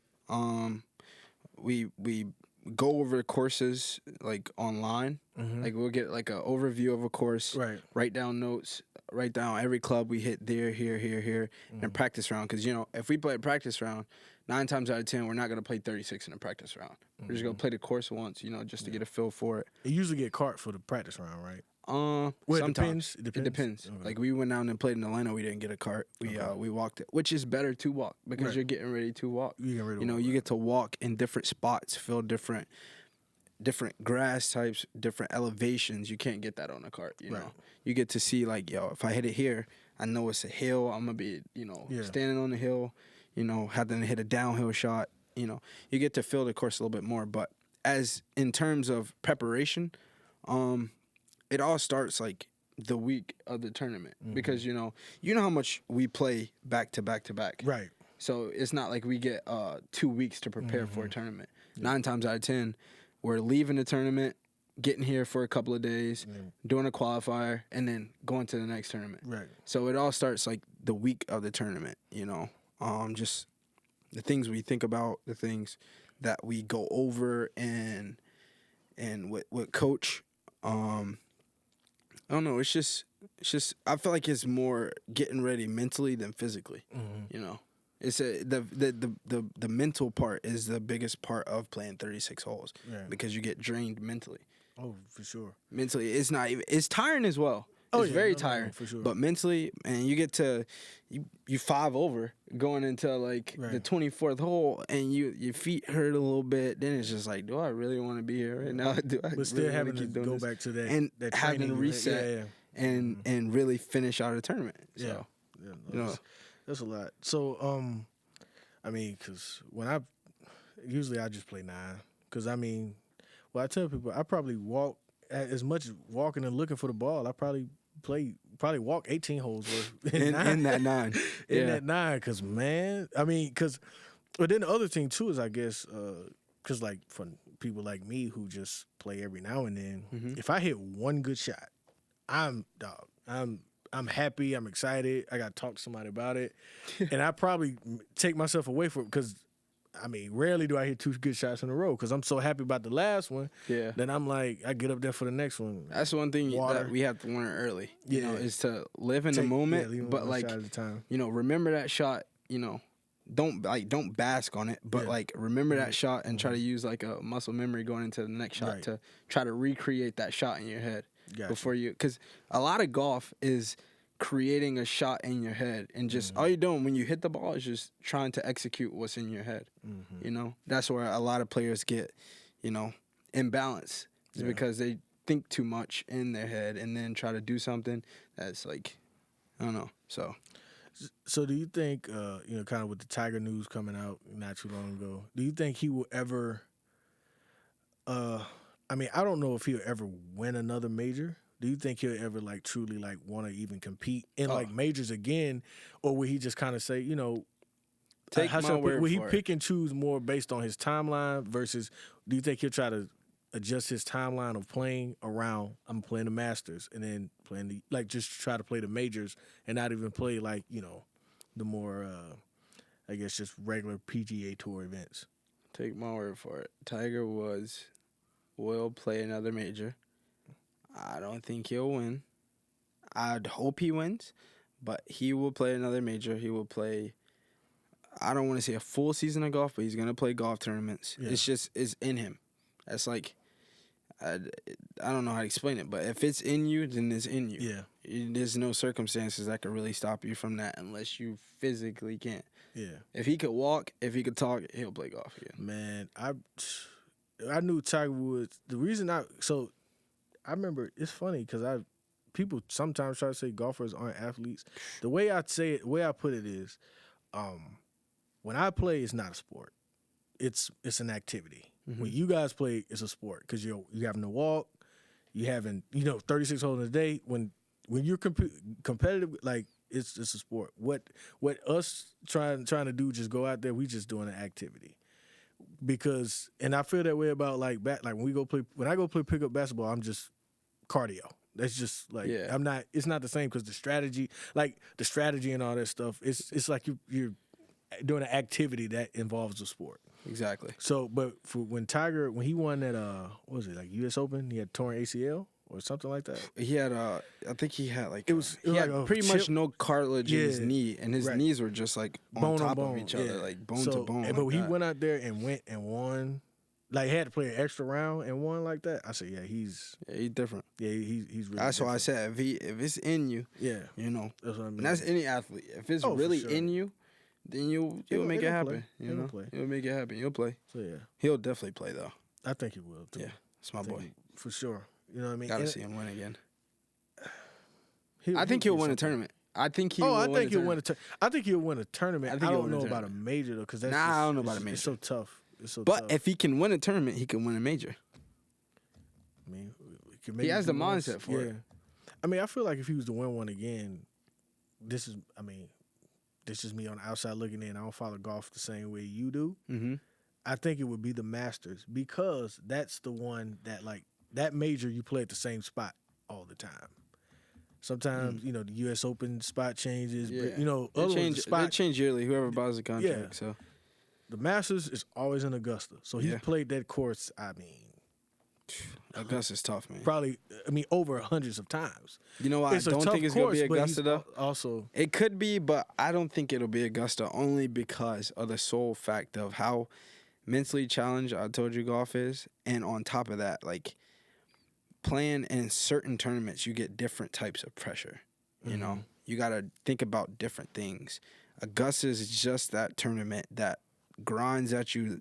We go over courses like online. Like we'll get like an overview of a course, write down notes, write down every club we hit there, here, and practice round. Because if we play a practice round, 9 times out of 10 we're not gonna play 36 in a practice round. We're just gonna play the course once, just to get a feel for it. You usually get cart for the practice round, right? Sometimes it depends. Okay. Like we went down and played in Atlanta, we didn't get a cart. We walked it, which is better to walk because you're getting ready to walk. You get to walk in different spots, feel different grass types, different elevations. You can't get that on a cart. You get to see like, if I hit it here, I know it's a hill. I'm gonna be standing on the hill. Having to hit a downhill shot. You get to feel the course a little bit more. But as in terms of preparation, it all starts like the week of the tournament because you know how much we play back to back to back. Right. So it's not like we get 2 weeks to prepare for a tournament. 9 times out of 10, we're leaving the tournament, getting here for a couple of days, doing a qualifier, and then going to the next tournament. Right. So it all starts like the week of the tournament. Just the things we think about, the things that we go over, and with coach. I don't know. It's just. I feel like it's more getting ready mentally than physically. It's the mental part is the biggest part of playing 36 holes because you get drained mentally. Oh, for sure. Mentally, it's not even. It's tiring as well. It's very tiring, for sure. But mentally, and you get to you 5 over going into like the 24th hole, and your feet hurt a little bit. Then it's just like, do I really want to be here right now? Do I? But still really having to go back to that and that having to reset. Yeah. And really finish out a tournament. So, that's a lot. So, because when usually I just play 9. Because I tell people I probably walk as much as walking and looking for the ball. I probably walk 18 holes worth in that 9. In that 9, because but then the other thing too is I guess because like for people like me who just play every now and then, if I hit one good shot, I'm happy. I'm excited. I got to talk to somebody about it. And I probably take myself away from it because, rarely do I hit 2 good shots in a row because I'm so happy about the last one. Yeah. Then I'm like, I get up there for the next one. That's one thing that we have to learn early, is to live in the moment. But like, remember that shot, don't bask on it, but like remember that shot and try to use like a muscle memory going into the next shot to try to recreate that shot in your head. Before because a lot of golf is creating a shot in your head and just all you're doing when you hit the ball is just trying to execute what's in your head. That's where a lot of players get imbalance is because they think too much in their head and then try to do something that's like I don't know. So So do you think, kind of with the Tiger news coming out not too long ago, do you think he will ever? I don't know if he'll ever win another major. Do you think he'll ever like truly like want to even compete in like majors again, or will he just kind of say, take my word will he for pick and choose more based on his timeline versus? Do you think he'll try to adjust his timeline of playing around? I'm playing the Masters and then playing just try to play the majors and not even play like the more I guess just regular PGA Tour events. Take my word for it. Tiger will play another major. I don't think he'll win. I'd hope he wins, but he will play another major. He will play, I don't want to say a full season of golf, but he's going to play golf tournaments. Yeah. It's in him. That's like, I don't know how to explain it, but if it's in you, then it's in you. Yeah. There's no circumstances that could really stop you from that unless you physically can't. Yeah. If he could walk, if he could talk, he'll play golf again. Man, I knew Tiger Woods. The reason I remember, it's funny because people sometimes try to say golfers aren't athletes. The way I say it, the way I put it is, when I play, it's not a sport. It's an activity. Mm-hmm. When you guys play, it's a sport because you having to walk, you having 36 holes in a day. When you're competitive, like it's a sport. What us trying to do, just go out there, we just doing an activity. Because and I feel that way about when I go play pickup basketball, I'm just cardio. That's just like I'm not. It's not the same because the strategy and all that stuff. It's like you're doing an activity that involves a sport. Exactly. So, but when Tiger he won that what was it, like U.S. Open? He had torn ACL or something like that. He had I think he had like he had pretty much no cartilage in his knee, and his knees were just like on top of each other, like bone to bone. But he went out there and went and won. Like, he had to play an extra round and won like that. I said, he's different. Yeah, he's really. That's why I said if it's in you, that's what I mean. And that's any athlete. If it's really in you, then you'll make it happen. You'll make it happen. You'll play. So he'll definitely play though. I think he will too. Yeah, it's my boy for sure. You know what I mean? Gotta see him win again. I think he'll win a tournament. I think he'll win a tournament. I think he'll win a tournament. I don't know about a major though, because that's I don't know about a major. It's so tough. But if he can win a tournament, he can win a major. I mean, he has the mindset for it. I mean, I feel like if he was to win one again, this is me on the outside looking in. I don't follow golf the same way you do. Mm-hmm. I think it would be the Masters because that's the one that that major you play at the same spot all the time. Sometimes the U.S. Open spot changes, but they change yearly. Whoever buys the contract, so. The Masters is always in Augusta. So he's played that course, Augusta's tough, man. Probably, over hundreds of times. You know what? I don't think it's going to be Augusta, though. Also, it could be, but I don't think it'll be Augusta only because of the sole fact of how mentally challenged I told you golf is. And on top of that, playing in certain tournaments, you get different types of pressure. You know? You got to think about different things. Augusta is just that tournament that grinds at you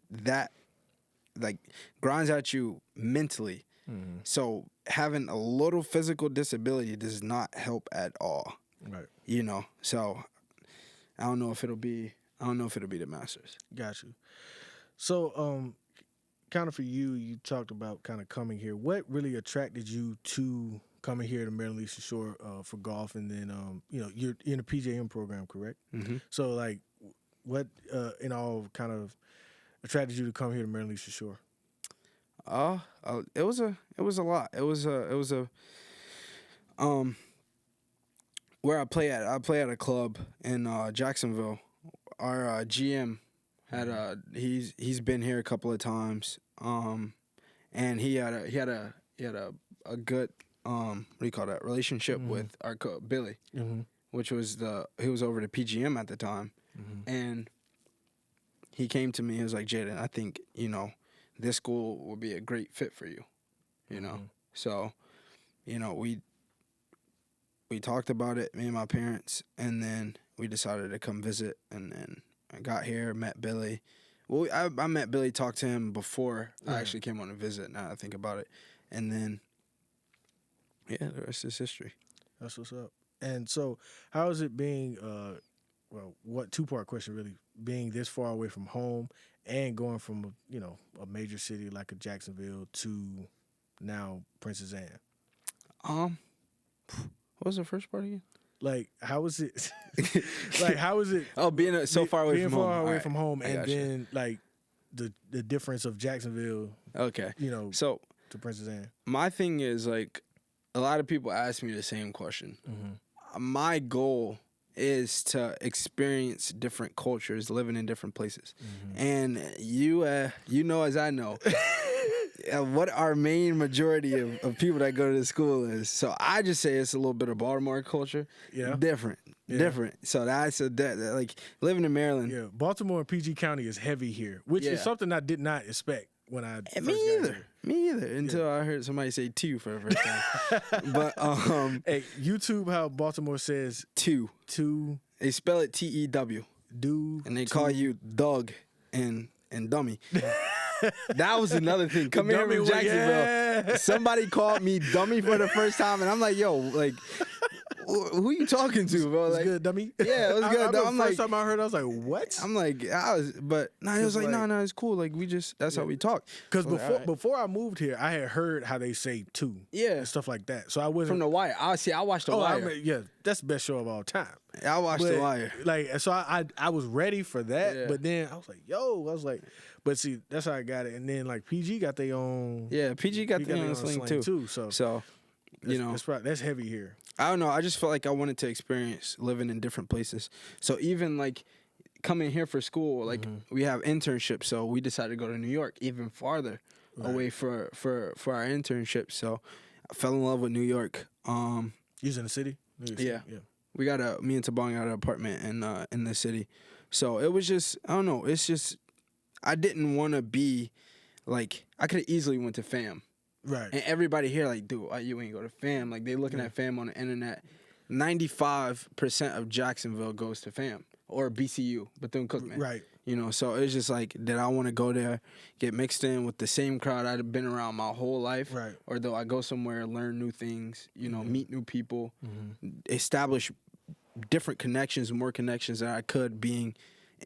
mentally. Mm-hmm. So having a little physical disability does not help at all. Right. So I don't know if it'll be the Masters. Got you. So kind of for you talked about kind of coming here. What really attracted you to coming here to Maryland Eastern Shore for golf? And then you're in the PJM program, correct? Mm-hmm. So what in all kind of attracted you to come here to Maryland Eastern Shore? It was a lot. It was a where I play at a club in Jacksonville. Our GM had he's been here a couple of times. And he had a good what do you call that, relationship with our coach Billy, which was he was over to PGM at the time. And he came to me, he was like, Jayden, I think, this school will be a great fit for you, So, we talked about it, me and my parents, and then we decided to come visit, and then I got here, met Billy. Well, I met Billy, talked to him before I actually came on a visit, now I think about it. And then, the rest is history. That's what's up. And so, how is it being what two-part question really, being this far away from home and going from a major city like a Jacksonville to now Princess Anne. What was the first part again? Like, how was it? Like, how was it? Oh, being so far away from home. Being far away Right. from home, I and gotcha. then like the difference of Jacksonville, Okay. So to Princess Anne. my thing is, like, a lot of people ask me the same question. My goal is to experience different cultures, living in different places. And you know as I know, what our main majority of people that go to the school is. So I just say it's a little bit of Baltimore culture. Yeah. Different. So that's like living in Maryland. Yeah, Baltimore and PG County is heavy here, which is something I did not expect when I first got here. Me either. Until I heard somebody say two for the first time. But Hey, YouTube how Baltimore says two. They spell it TEW. And they call you Doug and dummy. That was another thing. Coming here from Jacksonville, somebody called me dummy for the first time, and I'm like, yo, like, who you talking to, bro? It's like, good, dummy. Yeah, it was good. I'm like, first time I heard, I was like, what? I'm like, he was like, no, it's cool. Like, that's how we talk. Because before I moved here, I had heard how they say two. Yeah. And stuff like that. So I wasn't. From The Wire. I watched The Wire. That's the best show of all time. I watched The Wire. Like, so I was ready for that, but then I was like, but see, that's how I got it. And then like PG got their own. Yeah, PG got their own slang too. So that's heavy here. I don't know. I just felt like I wanted to experience living in different places. So even like coming here for school, like we have internships. So we decided to go to New York, even farther away for our internship. So I fell in love with New York. You was in the city? Yeah. Me and Tabong got an apartment in the city. So it was just, I don't know. It's just, I didn't want to be like, I could have easily went to FAM. Right. And everybody here like, dude, why you ain't go to FAM? Like, they looking at FAM on the internet. 95% of Jacksonville goes to FAM or BCU, Bethune-Cookman. Right. So it's just like, did I want to go there, get mixed in with the same crowd I'd been around my whole life? Right. Or though I go somewhere, learn new things, meet new people, establish different connections, more connections that I could being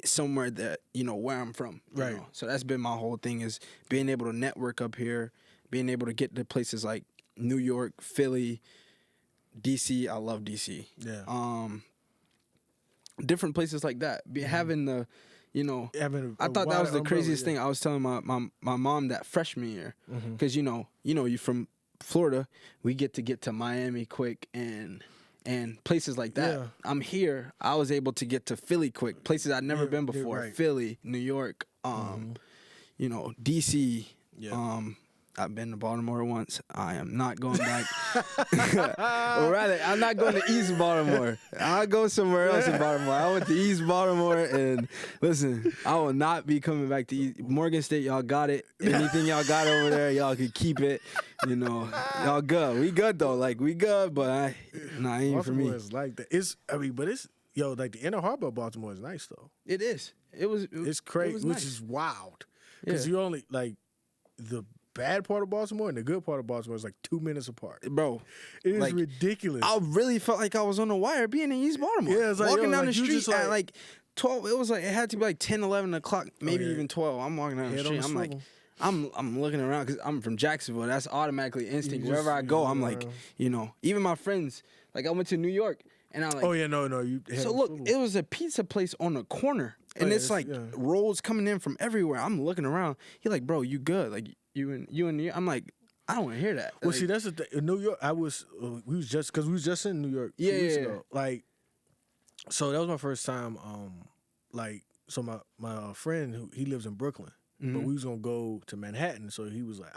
somewhere that, where I'm from. Right. So that's been my whole thing, is being able to network up here, being able to get to places like New York, Philly, DC. I love DC. Yeah. Different places like that. Having the, I thought that was the craziest thing. I was telling my mom that freshman year, because you from Florida, we get to Miami quick and places like that. Yeah. I'm here. I was able to get to Philly quick, places I'd never been before. Right. Philly, New York, DC. Yeah. I've been to Baltimore once. I am not going back. Or rather, I'm not going to East Baltimore. I'll go somewhere else in Baltimore. I went to East Baltimore, and listen, I will not be coming back to East. Morgan State, y'all got it. Anything y'all got over there, y'all can keep it. Y'all good. We good, though. Like, we good, but ain't for me. Baltimore is like that. Like the inner harbor of Baltimore is nice, though. It is. It's crazy, which is wild. Because you only, like, the bad part of Baltimore and the good part of Baltimore is like 2 minutes apart. Bro. It is ridiculous. I really felt like I was on the wire being in East Baltimore. Yeah, it's like, walking down the you street just like- at like 12. It was like, it had to be like 10, 11 o'clock, maybe even 12. I'm walking down the Head street. on the I'm like, swivel. I'm looking around because I'm from Jacksonville. That's automatically instinct. You Wherever just- I go, you I'm look like, around. even my friends, like I went to New York and I'm like, Oh, yeah, no. You so look, it was a pizza place on the corner. And yeah, it's like rolls coming in from everywhere. I'm looking around. He like, bro, you good? Like you in New York? I'm like, I don't want to hear that. Well, like, see, that's the thing. In New York, we was just in New York 2 weeks ago. Like, so that was my first time. So my friend he lives in Brooklyn, but we was gonna go to Manhattan. So he was like,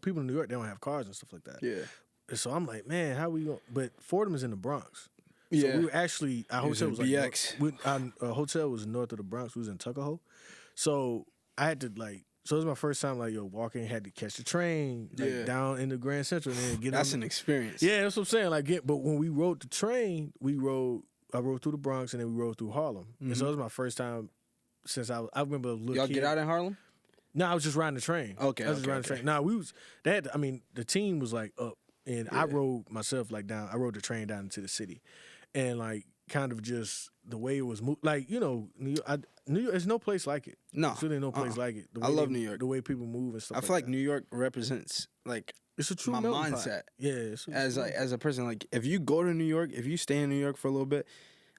people in New York, they don't have cars and stuff like that. Yeah. And so I'm like, man, how we going? But Fordham is in the Bronx. Yeah. So we were actually our hotel was like BX. our hotel was north of the Bronx. We was in Tuckahoe. So I had to So it was my first time walking, had to catch the train down into Grand Central and then get That's an experience. Yeah, that's what I'm saying. But when we rode the train, I rode through the Bronx and then we rode through Harlem. And so it was my first time since I remember a little Y'all kid. get out in Harlem? No, I was just riding the train. Okay, I was just riding the train. No, the team was like up and I rode myself down. I rode the train down into the city. And kind of just the way it was moved. Like, you know, New York, there's no place like it. No. There's really no place like it. I love New York. The way people move and stuff I feel like that. New York represents, like, it's a true my melting mindset. pot. Yeah. As a person, like, if you go to New York, if you stay in New York for a little bit,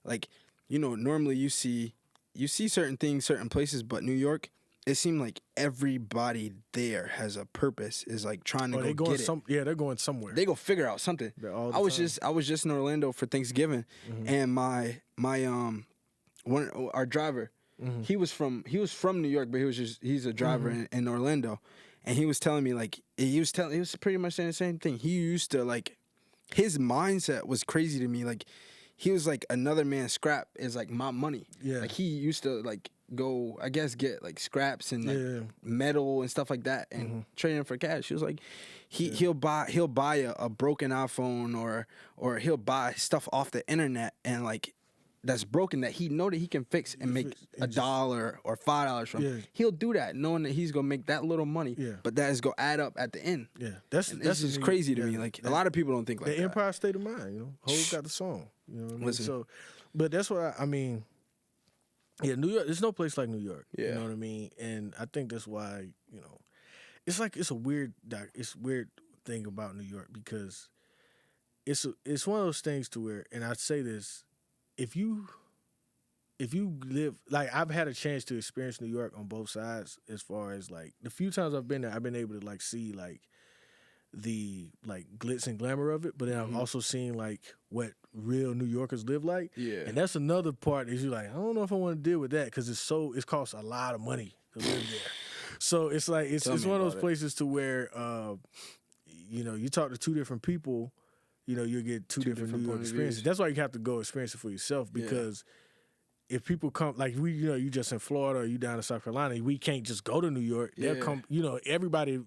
like, you know, normally you see certain things, certain places, but New York, it seemed like everybody there has a purpose, is like trying to go get it. Yeah, they're going somewhere. They go figure out something. I was just in Orlando for Thanksgiving, and our driver, he was from New York, but he's a driver in Orlando, and he was telling me, like, he was pretty much saying the same thing. He used to, like, his mindset was crazy to me. Like, he was like, another man's scrap is like my money. Yeah. Like, he used to, like, go, I guess, get like scraps and like metal and stuff like that and trade them for cash. He was like, he'll buy a broken iPhone or he'll buy stuff off the internet and like that's broken that he know that he can fix and make $1 or $5 from. Yeah. He'll do that knowing that he's gonna make that little money, but that is gonna add up at the end. Yeah, that's just crazy to me. Like, a lot of people don't think like that. The Empire State of Mind, you know. Hov got the song. You know what I mean? Listen. So, but that's what I mean. Yeah, New York. There's no place like New York. Yeah. You know what I mean? And I think that's why, you know, it's a weird thing about New York, because it's one of those things to where, and I'd say this, if you live, like, I've had a chance to experience New York on both sides, as far as like the few times I've been there, I've been able to like see like the like glitz and glamour of it, but then I've also seen like what real New Yorkers live like. Yeah. And that's another part, is you're like, I don't know if I want to deal with that, because it costs a lot of money to live there. So it's like it's one of those places to where you know, you talk to two different people, you know, you'll get two different New York experiences. That's why you have to go experience it for yourself, because if people come, like, you just in Florida or you down in South Carolina, we can't just go to New York. They'll come, you know, everybody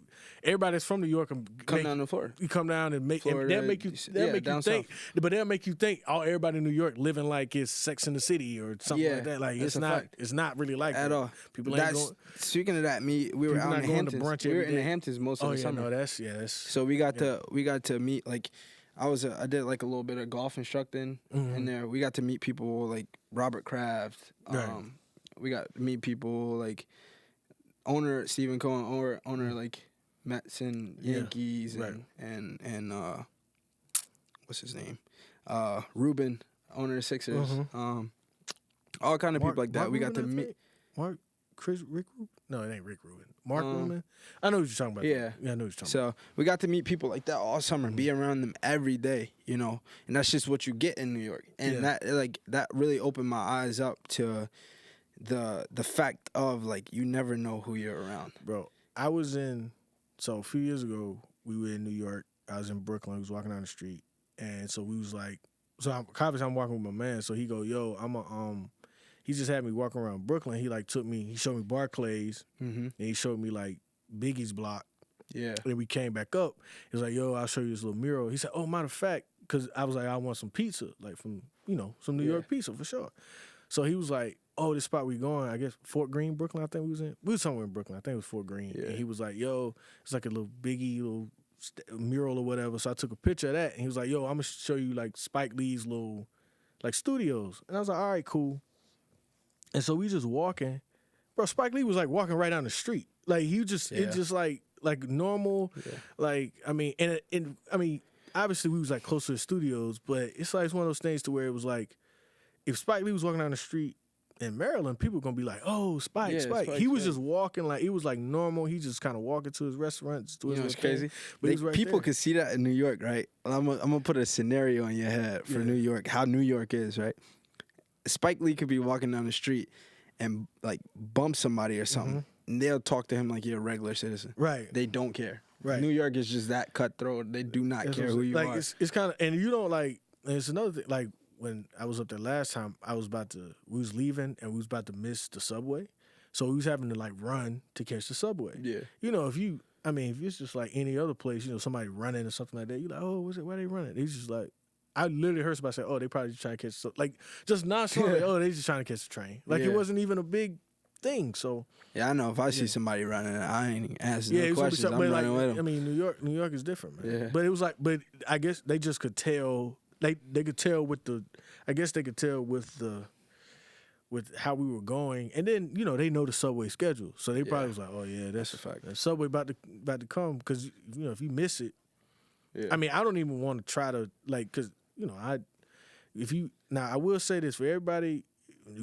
that's from New York come down to Florida. You come down and they'll make you think, but they'll make you think, everybody in New York living like it's Sex in the City or something like that. Like, it's not really like at that. all. People ain't going. Speaking of that, we were out in the Hamptons. We were in the Hamptons most of the summer. That's so we got to meet, like, I did like a little bit of golf instructing in there. We got to meet people like Robert Kraft. We got to meet people like owner Stephen Cohen, owner like Mets and Yankees, and what's his name? Ruben, owner of Sixers. All kind of people like that. We got to meet Rick Rubin? No, it ain't Rick Rubin. Mark Rubin? I know what you're talking about. Yeah. I know what you're talking about. So we got to meet people like that all summer, be around them every day, you know, and that's just what you get in New York. And that really opened my eyes up to the fact of, like, you never know who you're around. Bro, so a few years ago, we were in New York. I was in Brooklyn. We was walking down the street. And so we was like, I'm walking with my man. So he go, yo, he just had me walking around Brooklyn. He like he showed me Barclays, and he showed me like Biggie's block. Yeah. And we came back up. He was like, yo, I'll show you this little mural. He said, oh, matter of fact, because I was like, I want some pizza, like from, you know, some New York pizza for sure. So he was like, oh, this spot we going, I guess Fort Greene, Brooklyn, I think we was in. We was somewhere in Brooklyn. I think it was Fort Greene. Yeah. And he was like, yo, it's like a little Biggie, little mural or whatever. So I took a picture of that, and he was like, yo, I'm going to show you like Spike Lee's little like studios. And I was like, all right, cool. And so we just walking. Bro, Spike Lee was like walking right down the street. Like, he just, it just like normal. Yeah. Like, I mean, and I mean, obviously we was like close to the studios, but it's like, it's one of those things to where it was like, if Spike Lee was walking down the street in Maryland, people were going to be like, oh, Spike. He was just walking like, it was like normal. He just kind of walking to his restaurants. You know what's crazy? But like, people could see that in New York, right? I'm going to put a scenario in your head for New York, how New York is, right? Spike Lee could be walking down the street and like bump somebody or something, and they'll talk to him like you're a regular citizen. Right. They don't care. Right. New York is just that cutthroat. They do not care who you are. It's kind of, and you don't like, and it's another thing, like when I was up there last time, we was leaving and we was about to miss the subway. So we was having to like run to catch the subway. Yeah. You know, if it's just like any other place, you know, somebody running or something like that, you're like, oh, why they running? He's just like, I literally heard somebody say, oh, they probably just trying to catch, like, just nonchalantly, oh, they just trying to catch the train. Like, it wasn't even a big thing, so. Yeah, I know. If I see somebody running, I ain't asking no questions. I'm running with them. I mean, New York is different, man. Yeah. But it was like, but I guess they just could tell, they could tell with the, I guess they could tell with how we were going, and then they know the subway schedule, so they probably was like, oh yeah, that's a fact. The subway about to come, because if you miss it, Yeah. I mean, I don't even want to try to because I will say this for everybody,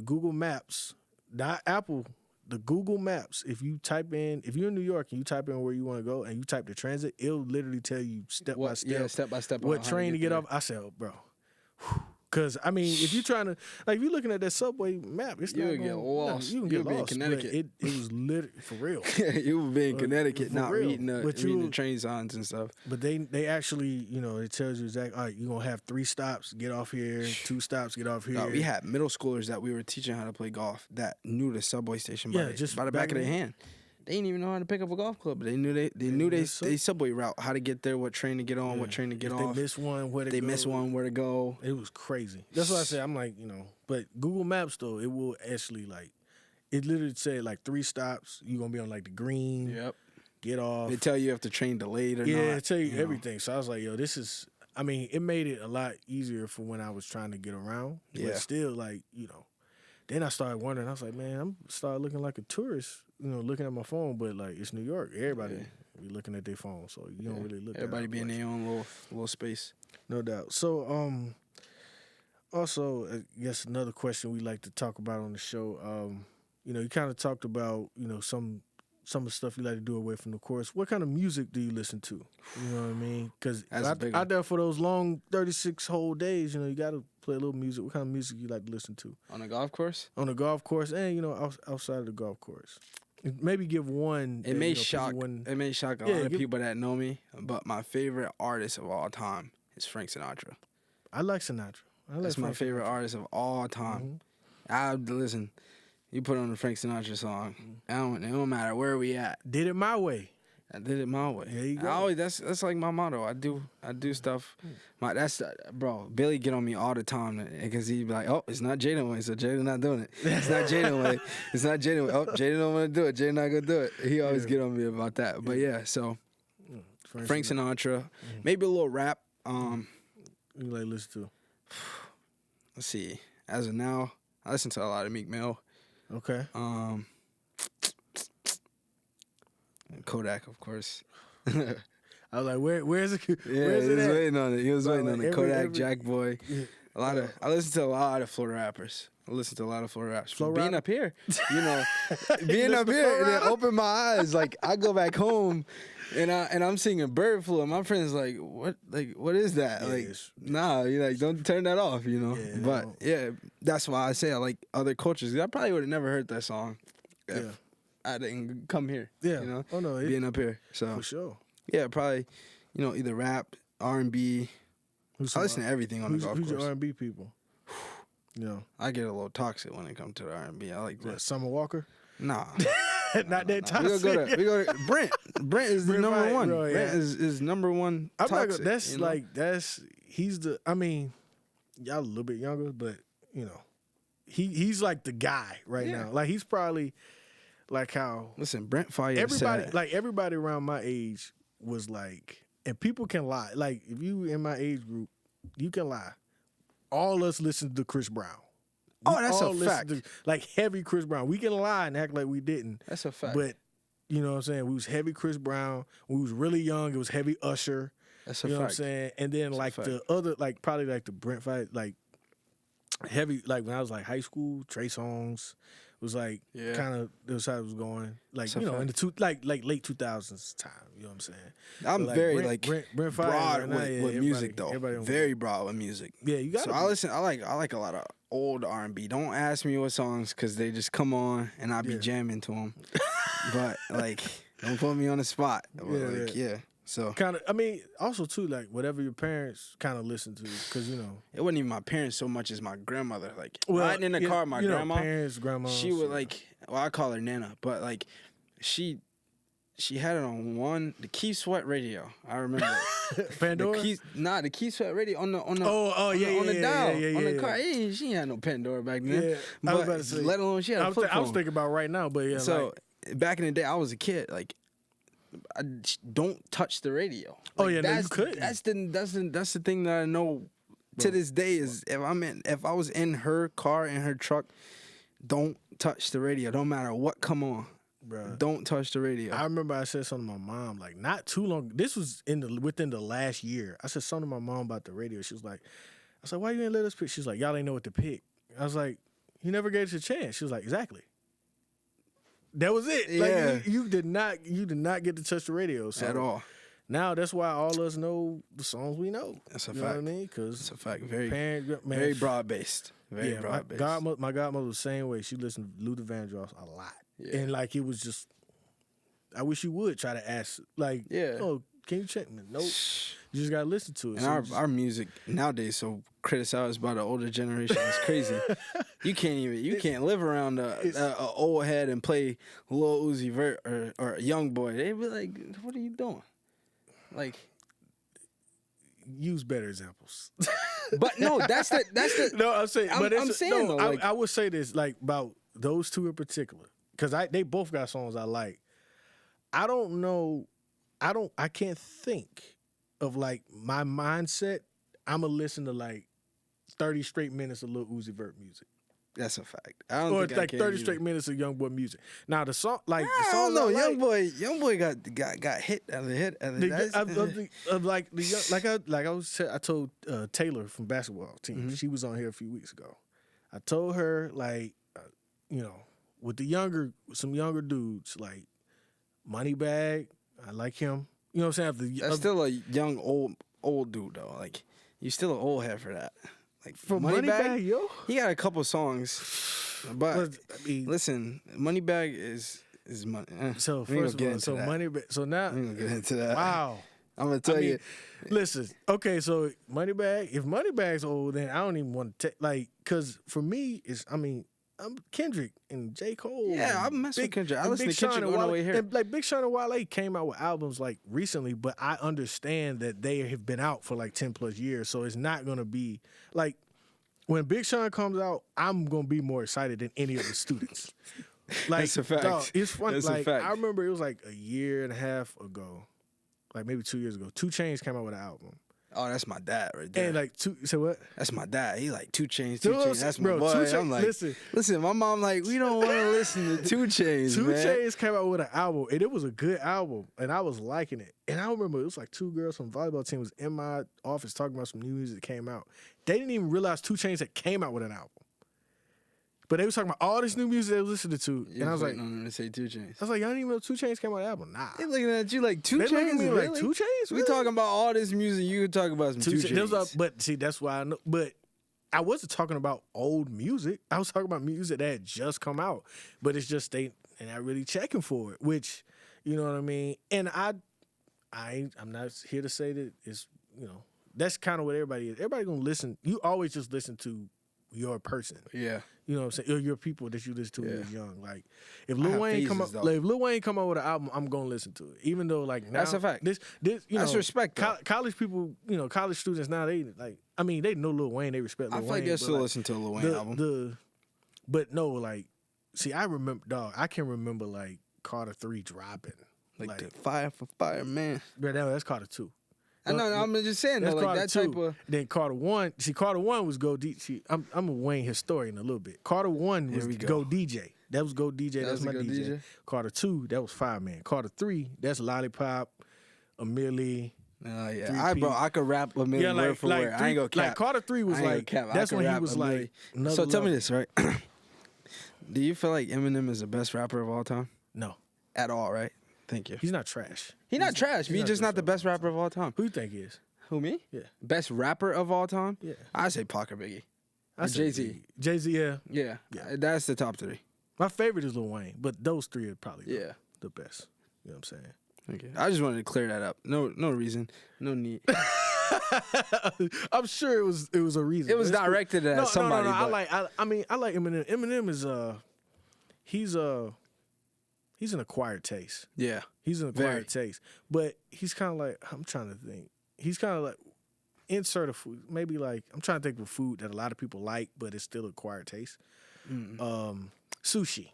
Google Maps, not Apple. The Google Maps, if you're in New York and you type in where you want to go and you type the transit, it'll literally tell you step by step what train to get off. I said, oh, bro. Because, I mean, if you're trying to, if you're looking at that subway map, it's not going to get lost. You can get lost. In Connecticut. It was literally, for real. You would be in Connecticut not real. reading the train signs and stuff. But they actually, it tells you exactly, all right, you're going to have 3 stops, get off here, 2 stops, get off here. No, we had middle schoolers that we were teaching how to play golf that knew the subway station by the back of their hand. They didn't even know how to pick up a golf club, but they knew they subway route, how to get there, what train to get on, what train to get off. They miss one, where to go. They miss one, where to go. It was crazy. That's what I said. I'm like, but Google Maps though, it will actually it literally say 3 stops. You're gonna be on the green. Yep. Get off. They tell you if the train delayed or not. Yeah, they tell you everything. So I was like, yo, this is. I mean, it made it a lot easier for when I was trying to get around. Yeah. But still, Then I started wondering. I was like, man, I'm started looking like a tourist. Looking at my phone, but it's New York. Everybody be looking at their phone, so you don't really look. Everybody be in their own little space. No doubt. So, also, I guess another question we like to talk about on the show. You kind of talked about some of the stuff you like to do away from the course. What kind of music do you listen to? You know what I mean? Because out there for those long 36 whole days, you got to play a little music. What kind of music you like to listen to? On a golf course? On a golf course, and outside of the golf course. Maybe give one. It may shock a lot of people that know me, but my favorite artist of all time is Frank Sinatra. I like Sinatra. That's my favorite artist of all time. Listen. You put on a Frank Sinatra song. It don't matter where we at. Did it my way. I did it my way. There you go. That's like my motto. I do stuff. Bro. Billy get on me all the time because he be like, oh, it's not Jaden way, so Jaden not doing it. It's not Jaden way. It's not Jaden way. Oh, Jaden don't want to do it. Jaden not gonna do it. He always get on me about that. But yeah, so Frank Sinatra, maybe a little rap. You like listen to? Let's see. As of now, I listen to a lot of Meek Mill. Okay. Kodak, of course. I was like, where's it? Yeah, where's he it was at? waiting on it. He was waiting on it. Kodak, Jack Boy. Yeah. I listen to a lot of Florida rappers. Being up here, being up here, and it opened my eyes. Like I go back home, and I'm singing Bird Flu, and my friends like, what is that? Nah, don't turn that off, Yeah, but that's why I say I like other cultures. I probably would have never heard that song if I didn't come here. Yeah, being up here. So for sure. Yeah, probably, either rap, R&B. I listen to everything on the golf course. Who's your R&B people? I get a little toxic when it comes to the R&B. I like that. Summer Walker? Nah. Not that toxic. We go to Brent. Brent is the number one. Bro, Brent is number one toxic. He's the, I mean, y'all a little bit younger, but, he's like the guy right now. Like, he's probably like how. Listen, Brent Fire everybody around my age was like, and people can lie. Like, if you in my age group, you can lie. All us listen to Chris Brown. That's a fact. Heavy Chris Brown. We can lie and act like we didn't. That's a fact. But, you know what I'm saying? We was heavy Chris Brown. When we was really young, it was heavy Usher. That's a fact. You know what I'm saying? And then, the other, probably the Brent fight, heavy, when I was, high school, Trey Songz was, kind of, that was how it was going. In the late 2000s time. You know what I'm saying? I'm very, Brent broad with music, though. Very broad with music. Yeah, you got to. So I like a lot of old R&B. Don't ask me what songs, because they just come on, and I be jamming to them. But, don't put me on the spot. So kind of, also too, whatever your parents kind of listen to, because it wasn't even my parents so much as my grandmother. Riding in the car, my grandma, parents, grandma, she would I call her Nana, but she had it on the Keith Sweat radio. I remember Pandora. The Keith Sweat radio on the on the dial on the car. Yeah. She had no Pandora back then. Yeah, but I was about to say, let alone she had a flip phone. I was thinking about right now, but So back in the day, I was a kid. I don't touch the radio. You couldn't. That's the thing that I know to this day is if I was in her car, in her truck, don't touch the radio. Don't matter what come on. Bruh. Don't touch the radio. I remember I said something to my mom, like not too long. This was within the last year. I said something to my mom about the radio. She was like, I said, why you didn't let us pick? She was like, y'all ain't know what to pick. I was like, you never gave us a chance. She was like, exactly. That was it. Yeah. Like you did not get to touch the radio at all. Now that's why all of us know the songs we know. That's a you fact. Know what I mean? Because it's a fact. Very broad based. Very broad based. My godmother was the same way. She listened to Luther Vandross a lot. Yeah. And like it was just, I wish you would try to ask, like, oh, can you check me? Nope. You just gotta listen to it. And our music nowadays so criticized by the older generation. It's crazy. you can't live around a old head and play Lil Uzi Vert or a young boy. They be like, what are you doing? Like, use better examples. But no, that's the. No, I'm saying. I'm saying though. I would say this like about those two in particular. Because they both got songs I like. I don't know. I can't think of like my mindset. I'm going to listen to like 30 straight minutes of Lil Uzi Vert music. That's a fact. Or it's like 30 straight minutes of Young Boy music. Now the song, like the I song, don't know. Young Boy got hit at the hit. I told Taylor from basketball team. Mm-hmm. She was on here a few weeks ago. I told her like, with some younger dudes like Moneybag. I like him. You know what I'm saying? That's still a young old dude though. Like you still an old head for that. Like for Moneybag, yo, he got a couple songs, but I mean, listen, Moneybag is money. So first of all, so Moneybag. So now we gonna get into that. Wow, I'm gonna tell you. Listen, okay, so Moneybag. If Moneybag's old, then I don't even want to take because for me, I'm Kendrick and J. Cole. Yeah, I'm messing with Kendrick. I listen to Kendrick on the way here. And like Big Sean and Wale came out with albums like recently, but I understand that they have been out for like 10 plus years, so it's not gonna be like when Big Sean comes out, I'm gonna be more excited than any of the students. Like, that's a fact. Dog, it's funny. That's like a fact. I remember it was like a year and a half ago, like maybe 2 years ago. 2 Chainz came out with an album. Oh, that's my dad right there. And like say what? That's my dad. He like 2 Chainz. That's bro, my boy. 2 Chainz, I'm like, listen. My mom like, we don't want to listen to 2 Chainz. 2 Chainz came out with an album, and it was a good album, and I was liking it. And I remember it was like 2 girls from the volleyball team was in my office talking about some new music that came out. They didn't even realize 2 Chainz had came out with an album. But they was talking about all this new music they was listening to. And I was like, no, to say 2 Chainz. I was like, y'all didn't even know 2 Chainz came out with an album. Nah. They looking at you like 2 Chainz? Really? Like 2 Chainz? Really? We talking about all this music. You could talk about some 2 Chainz. But see, that's why I know. But I wasn't talking about old music. I was talking about music that had just come out. But it's just they not really checking for it, which, you know what I mean? And I'm not here to say that it's, that's kind of what everybody is. Everybody gonna listen. You always just listen to your person. Yeah. You know what I'm saying? Or your people that you listen to when you're young. Like if Lil Wayne come out with an album, I'm gonna listen to it. Even though like now, that's a fact. This that's respect. College people, college students now they like. I mean, they know Lil Wayne. They respect Lil Wayne. I feel like they still listen to a Lil Wayne album. But no, like, see, I remember, dog. I can remember like Carter 3 dropping. Like the Fire for Fire, man. Yeah, that's Carter 2. I know. I'm just saying though, like that type of. Then Carter 1. See, Carter 1 was Go DJ. I'm a Wayne historian a little bit. Carter 1 was Go DJ. That was Go DJ. That's my DJ. Carter 2, that was Fireman. Carter 3, that's Lollipop, Amelie. Yeah, I could rap Amelie word for word. I ain't gonna cap. Like Carter 3 was like that's when he was like. So tell me this, right? Do you feel like Eminem is the best rapper of all time? No, at all, right? Thank you. He's not trash. He's not trash. He's just not the best rapper of all time. Who you think he is? Who, me? Yeah. Best rapper of all time? Yeah. I say Pac or Biggie. I say Jay-Z. Jay-Z, yeah. Yeah. That's the top 3. My favorite is Lil Wayne, but those 3 are probably the best. You know what I'm saying? Okay. I just wanted to clear that up. No reason. No need. I'm sure it was a reason. It was directed at somebody. No. I like Eminem. Eminem is he's an acquired taste. Yeah. He's an acquired taste. But he's kind of like, I'm trying to think. He's kind of like, insert a food. Maybe like, I'm trying to think of a food that a lot of people like, but it's still acquired taste. Sushi.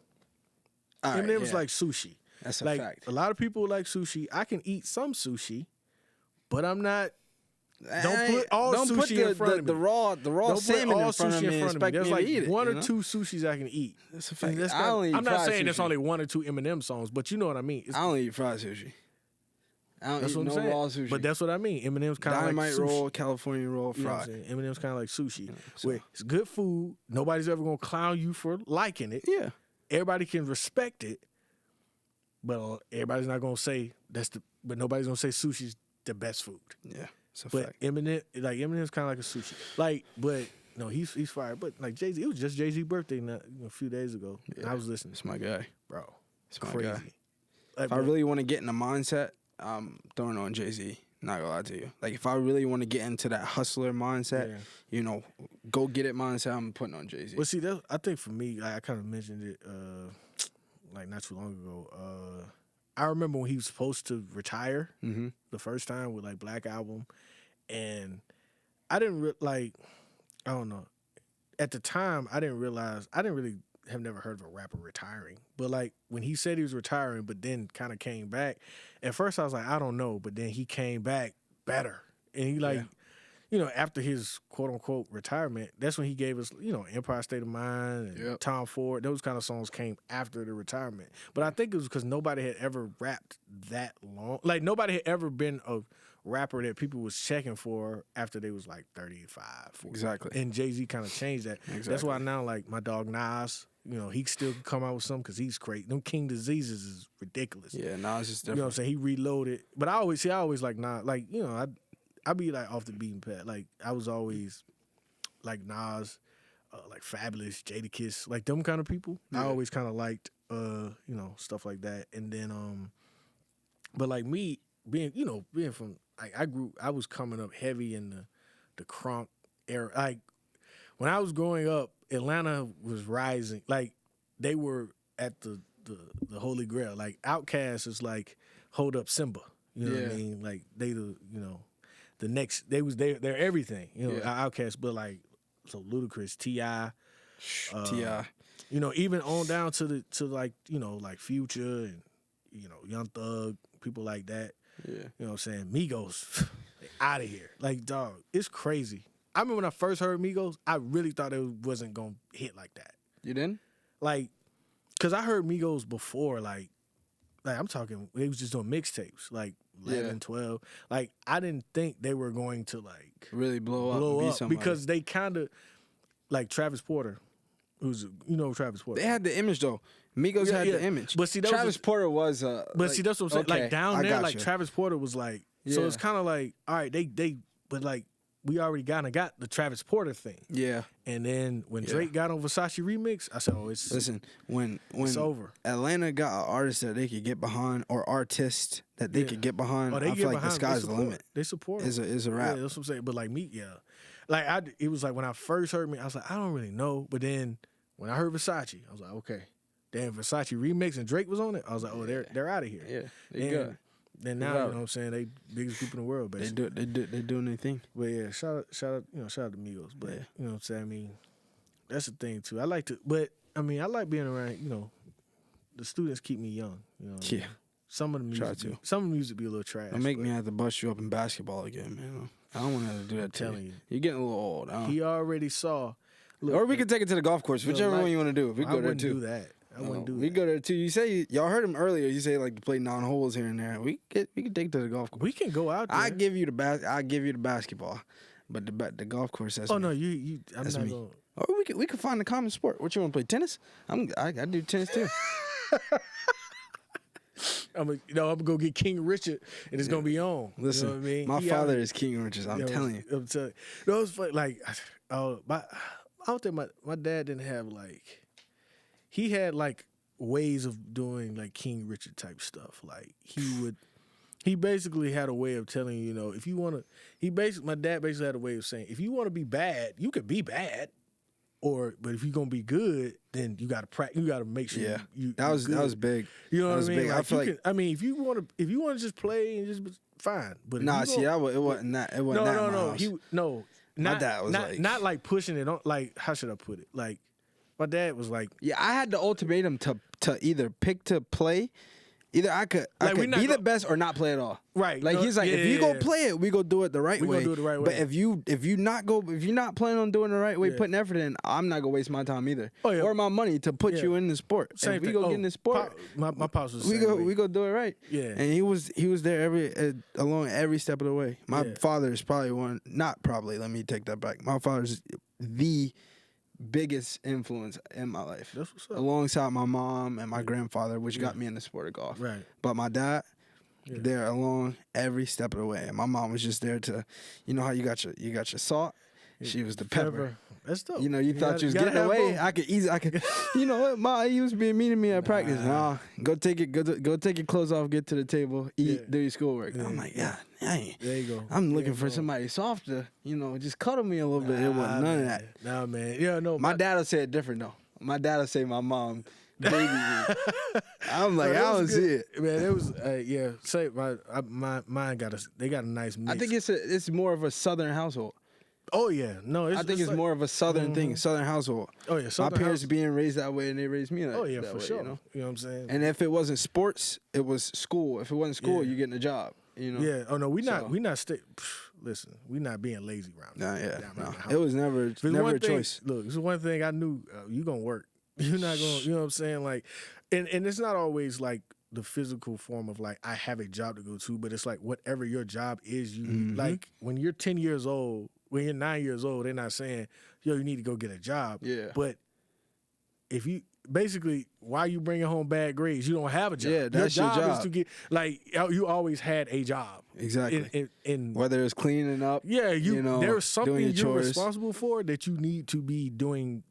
Eminem's like sushi. That's like, a fact. A lot of people like sushi. I can eat some sushi, but I'm not Don't put all sushi in front of me. The raw salmon in front of me and expect me There's to like eat it. one or two sushis I can eat. That's a fact. I'm not saying there's only one or two Eminem songs, but you know what I mean. I don't eat fried sushi. I don't That's eat what I'm no saying. raw sushi. But that's what I mean. Eminem's kind of like Dynamite sushi. roll, California roll, You know what fried. I'm saying? Eminem's kind of like sushi. So- Where it's good food. Nobody's ever gonna clown you for liking it. Yeah. Everybody can respect it, but everybody's not gonna say But nobody's gonna say sushi's the best food. Yeah. It's a But fact. Eminem's kind of like a sushi. But no, he's fired. But like Jay-Z, it was just Jay-Z's birthday a few days ago. And I was listening. It's my guy. Bro, It's my crazy. guy. Like, If I really want to get in the mindset, I'm throwing on Jay-Z. Not gonna lie to you. Like, if I really want to get into that hustler mindset, go get it mindset, I'm putting on Jay-Z. Well, see, I think for me, I kind of mentioned it like not too long ago. I remember when he was supposed to retire the first time with like Black Album, and I didn't I don't know. At the time, I didn't really have never heard of a rapper retiring. But like when he said he was retiring, but then kind of came back. At first, I was like, I don't know, but then he came back better, and he after his quote unquote retirement, that's when he gave us, Empire State of Mind and Tom Ford. Those kind of songs came after the retirement. But I think it was because nobody had ever rapped that long. Like nobody had ever been a rapper that people was checking for after they was like 35, 40. Exactly. And Jay-Z kind of changed that. Exactly. That's why now, like my dog Nas, he still can come out with something because he's crazy. Them King Diseases is ridiculous. Yeah, Nas is different. You know what I'm saying? He reloaded. But I always like Nas. Like, I be like off the beaten path. Like I was always like Nas, like Fabulous, Jadakiss, like them kind of people. Yeah. I always kind of liked, stuff like that. And then, but like me being from, like I was coming up heavy in the crunk era. Like when I was growing up, Atlanta was rising. Like they were at the Holy Grail. Like Outkast is like Hold Up Simba. You know what I mean? Like they the next they're everything. Outkast, but like so Ludacris, T.I. T.I. Even on down to like Future and Young Thug, people like that. Yeah. You know what I'm saying? Migos, they out of here. Like, dog, it's crazy. I remember when I first heard Migos, I really thought it wasn't going to hit like that. You didn't? Like, because I heard Migos before, like I'm talking, they was just doing mixtapes, like 11, 12. Like, I didn't think they were going to, like, really blow up because they kind of, like Travis Porter, who's, Travis Porter. They had the image, though. Migos had the image. But see, Travis Porter was see, that's what I'm saying. Okay, like down there, like Travis Porter was like, so it's kind of like, all right, but like we already kind of got the Travis Porter thing. Yeah. And then when Drake got on Versace remix, I said, listen, when it's over. Atlanta got an artist that they could get behind, or artists that they could get behind, I feel like the sky's the limit. They support it. It's a rap. Yeah, that's what I'm saying. But like me, it was like when I first heard me, I was like, I don't really know. But then when I heard Versace, I was like, okay. Then Versace remix and Drake was on it. I was like, they're out of here. Yeah, they good. Then now, you know what I'm saying, they biggest people in the world, basically. They doing their thing. But yeah, shout out to Migos. But you know what I'm saying, I mean, that's the thing too. I like being around, the students keep me young. Yeah. Some of the music be a little trash. Don't make me have to bust you up in basketball again, man. I don't want to do that. I'm telling you, you're getting a little old. He already saw. Look, or we could take it to the golf course, whichever one you want to do. We go there too. Do that. I wouldn't do that. We go there too. You say y'all heard him earlier. You say like to play 9 holes here and there. We can take it to the golf course. We can go out there. I give you the basketball, but the golf course. That's me. No, you. I'm that's not me. going. Or we could find a common sport. What you want to play? Tennis? I do tennis too. I'm gonna go get King Richard, and it's gonna be on. Listen, you know what I mean? My father is King Richard. I'm telling you. I'm telling you. No, it's funny. Like, I don't think my dad didn't have like. He had like ways of doing like King Richard type stuff. Like he basically had a way of telling you, if you want to. My dad basically had a way of saying, if you want to be bad, you could be bad. But if you're gonna be good, then you gotta practice. You gotta make sure. Yeah, you that was big. You know what I mean? Big. Like, I feel like. If you want to just play and just fine. But it wasn't that. It wasn't No. My dad was not like pushing it on. Like, how should I put it? Like, my dad was like, I had the ultimatum to either pick to play Either I could be the best or not play at all. Right. Like he's like, if you go play it, we go do it the right way. We gonna do it the right way. But if you're not planning on doing it the right way, putting effort in, I'm not gonna waste my time either. Oh, yeah. Or my money to put you in the sport. Same if we thing. go get in the sport, my pops was the we same go way. we go do it right. Yeah. And he was there along every step of the way. My father is probably not probably. Let me take that back. My father's the biggest influence in my life. That's what's up. Alongside my mom and my grandfather, which got me in the sport of golf. Right. But my dad, there along every step of the way. And my mom was just there to, you know how you got your salt? She was the pepper. That's dope. You know, you thought you was getting away. Both. I could, you know what? Ma, you was being mean to me at practice. Nah, go take your clothes off, get to the table, eat, do your schoolwork. I'm like, yeah, dang. There you go. I'm looking for somebody soft to, you know, just cuddle me a little bit. It wasn't none of that. Nah, man. Yeah, no. My dad will say it different though. My dad will say my mom baby me. I'm like, I don't see it. Man, it was say mine they got a nice mix. I think it's more of a southern household. Oh yeah, no. I think it's like, more of a southern thing, southern household. Oh yeah, my parents being raised that way, and they raised me that. Oh yeah, that for way, sure. You know? You know what I'm saying? And if it wasn't sports, it was school. If it wasn't school, you getting a job. You know? Yeah. Oh no, we not listen, we not being lazy around. No. It was never a choice. Look, this is one thing I knew. You gonna work. You're not gonna. You know what I'm saying? Like, and it's not always like the physical form of like I have a job to go to, but it's like whatever your job is, you like when you're 10 years old. When you're 9 years old, they're not saying, yo, you need to go get a job. Yeah. But if you, basically, why you bringing home bad grades? You don't have a job. Yeah, that's your job. Is to get, like, you always had a job. Exactly. In whether it's cleaning up. Yeah, you know, there's something you're chores. responsible for that you need to be doing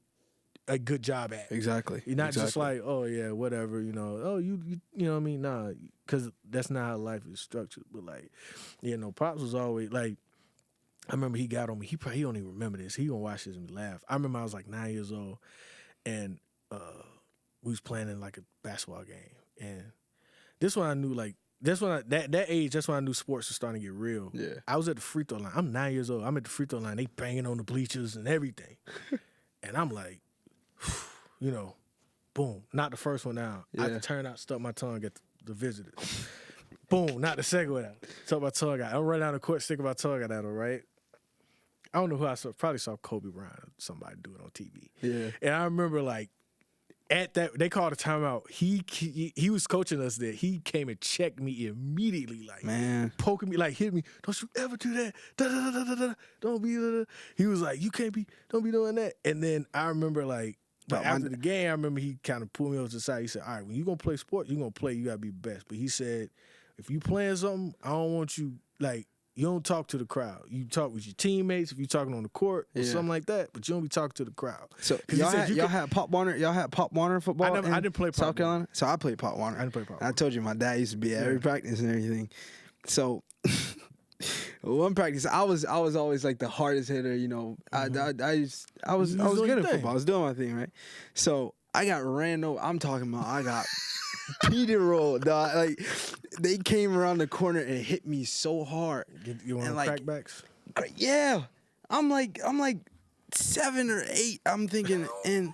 a good job at. Exactly. You're not just like, oh, yeah, whatever, you know. Oh, you know what I mean? Nah, because that's not how life is structured. But, like, you know, Pops was always, like, I remember he got on me. He don't even remember this. He gonna watch this and laugh. I remember I was like 9 years old, and we was playing in like a basketball game. And this one I knew that age. That's when I knew sports was starting to get real. Yeah. I was at the free throw line. I'm 9 years old. I'm at the free throw line. They banging on the bleachers and everything, and I'm like, you know, boom, not the first one out. Yeah. I turned out, stuck my tongue at the visitors. Boom, not the second one out. Stuck my tongue out. I'm running down the court, sticking my tongue out at her, right? I don't know who I saw. Probably saw Kobe Bryant or somebody do it on TV. Yeah. And I remember, like, at that, they called a timeout. He was coaching us there. He came and checked me immediately, like, man, poking me, like, hit me. Don't you ever do that. Da-da-da-da-da-da. Don't be, da-da. He was like, don't be doing that. And then I remember, like, but after the game, I remember he kind of pulled me over to the side. He said, all right, when you going to play sports, you going to play, you got to be best. But he said, if you playing something, I don't want you, like, you don't talk to the crowd. You talk with your teammates if you're talking on the court or something like that, but you don't be talking to the crowd. So y'all had Pop Warner. Y'all had Pop Warner football. I didn't play Pop South Carolina. So I played Pop Warner. I didn't play Pop Warner. I told you my dad used to be at every practice and everything. So one practice, I was always like the hardest hitter. You know, I was good at football. I was doing my thing, right. So I got ran over. I'm talking about I got Peter roll, dog. Like they came around the corner and hit me so hard. You want crackbacks? Yeah. I'm like 7 or 8. I'm thinking, and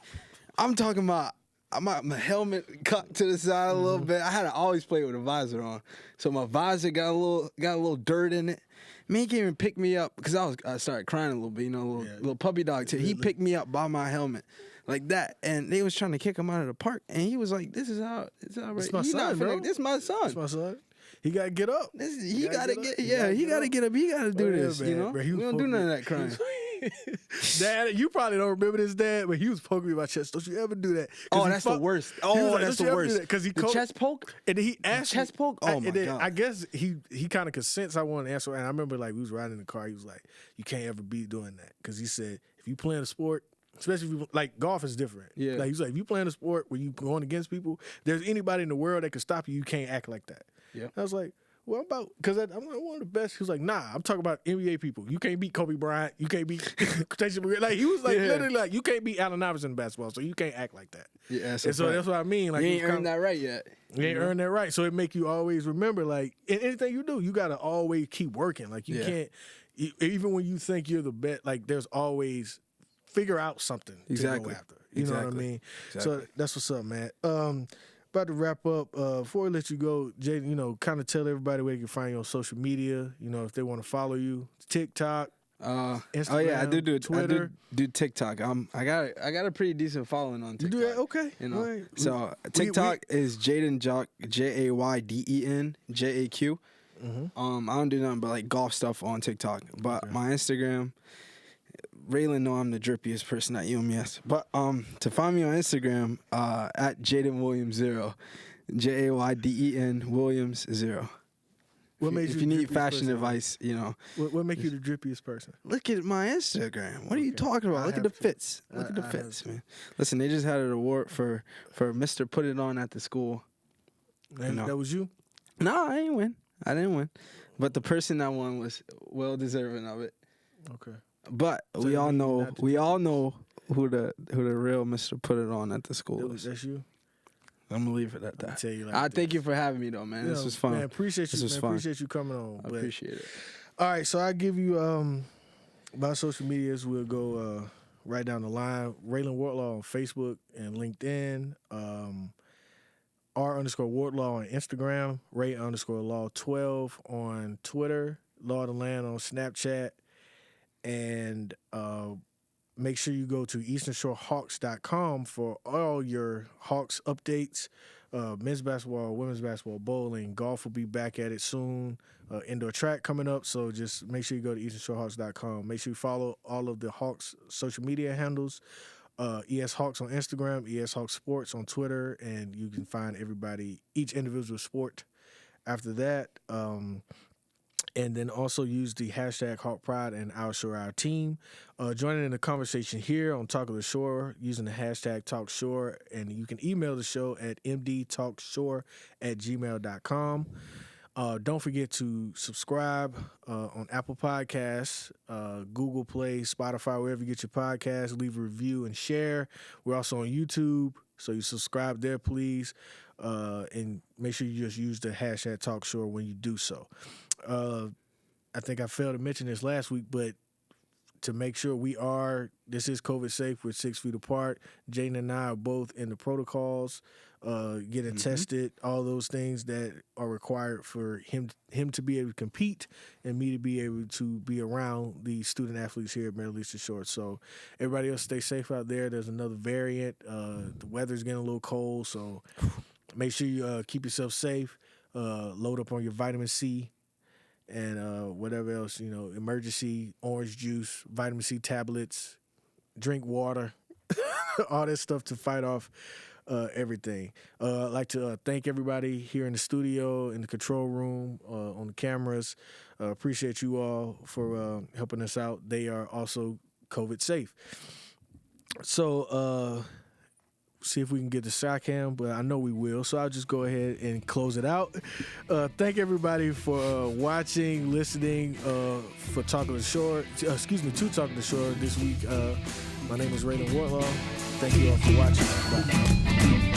I'm talking about my helmet cut to the side a little bit. I had to always play with a visor on, so my visor got a little dirt in it. Man, he came and picked me up because I started crying a little bit, you know, little puppy dog too. He picked me up by my helmet. Like that, and they was trying to kick him out of the park, and he was like, "This is how right. It's my son, bro. This is my son. It's my son. He gotta get up. He gotta get up. He gotta do this. Man, you know, bro, we don't do none of that crying." Dad, you probably don't remember this, Dad, but he was poking me in my chest. Don't you ever do that? Oh, that's the worst. Oh, that's the worst. Because he chest poke, and he asked chest poke. Oh my God. I guess he kind of could sense I wanted to answer. And I remember like we was riding in the car. He was like, "You can't ever be doing that," because he said if you playing a sport. Especially if you, like, golf is different. Yeah. Like, he's like, if you playing a sport where you going against people, there's anybody in the world that can stop you, you can't act like that. Yeah. I was like, well, because I'm like one of the best. He was like, nah, I'm talking about NBA people. You can't beat Kobe Bryant. You can't beat Tyson McGregor. Like, he was like, literally like, you can't beat Allen Iverson in basketball, so you can't act like that. Yeah, so that's what I mean. Like, you ain't earned that right yet. You ain't earned that right. So it make you always remember, like, in anything you do, you got to always keep working. Like, you can't, even when you think you're the best, like, there's always figure out something to go after. You know what I mean? Exactly. So that's what's up, man. about to wrap up. Before we let you go, Jayden, kind of tell everybody where they can find you on social media. If they want to follow you, TikTok, Instagram, oh yeah, I do Twitter. I do TikTok. I got a pretty decent following on TikTok. You do that? Okay. Right. So TikTok is Jayden Jaq, Jayden JAQ. Mm-hmm. I don't do nothing but like golf stuff on TikTok. But my Instagram, Ralan know I'm the drippiest person at UMS. But to find me on Instagram, at Jaden Williams 0, Jayden Williams 0. If you need fashion advice, What make you the drippiest person? Look at my Instagram. What are you talking about? Look at the fits. Look at the fits, man. Listen, they just had an award for Mr. Put It On at the school. And that was you? No, I didn't win. But the person that won was well deserving of it. Okay. But so we all know who the real Mr. Put It On at the school is. That's you? I'm gonna leave it at that. I thank you for having me though, man. This was fun. Man, appreciate you. Appreciate you coming on. I appreciate it. All right, so I give you my social medias. We'll go right down the line. Ralan Wardlaw on Facebook and LinkedIn. R_Wardlaw on Instagram. Ray_Law12 on Twitter. Law to Land on Snapchat. And make sure you go to EasternShoreHawks.com for all your Hawks updates. Men's basketball, women's basketball, bowling, golf will be back at it soon. Indoor track coming up, so just make sure you go to EasternShoreHawks.com. Make sure you follow all of the Hawks social media handles. ES Hawks on Instagram, ES Hawks Sports on Twitter, and you can find each individual sport after that. And then also use the hashtag Hawk Pride and Our Shore Our Team. Joining in the conversation here on Talk of the Shore using the hashtag TalkShore. And you can email the show at mdtalkshore@gmail.com. Don't forget to subscribe on Apple Podcasts, Google Play, Spotify, wherever you get your podcasts. Leave a review and share. We're also on YouTube, so you subscribe there, please. And make sure you just use the hashtag TalkShore when you do so. I think I failed to mention this last week, but to make sure this is COVID safe, we're 6 feet apart. Jayden and I are both in the protocols, getting tested, all those things that are required for him to be able to compete and me to be able to be around the student athletes here at Middle Eastern Shore. So everybody else stay safe out there. There's another variant. The weather's getting a little cold, so make sure you keep yourself safe. Load up on your vitamin C. And whatever else, emergency orange juice, vitamin C tablets, drink water, all that stuff to fight off everything. I'd like to thank everybody here in the studio, in the control room, on the cameras. Appreciate you all for helping us out. They are also COVID safe. So see if we can get the SciCam, but I know we will. So I'll just go ahead and close it out. Thank everybody for watching, listening, for Talking the Shore. To Talking the Shore this week. My name is Ralan Wardlaw. Thank you all for watching. Bye.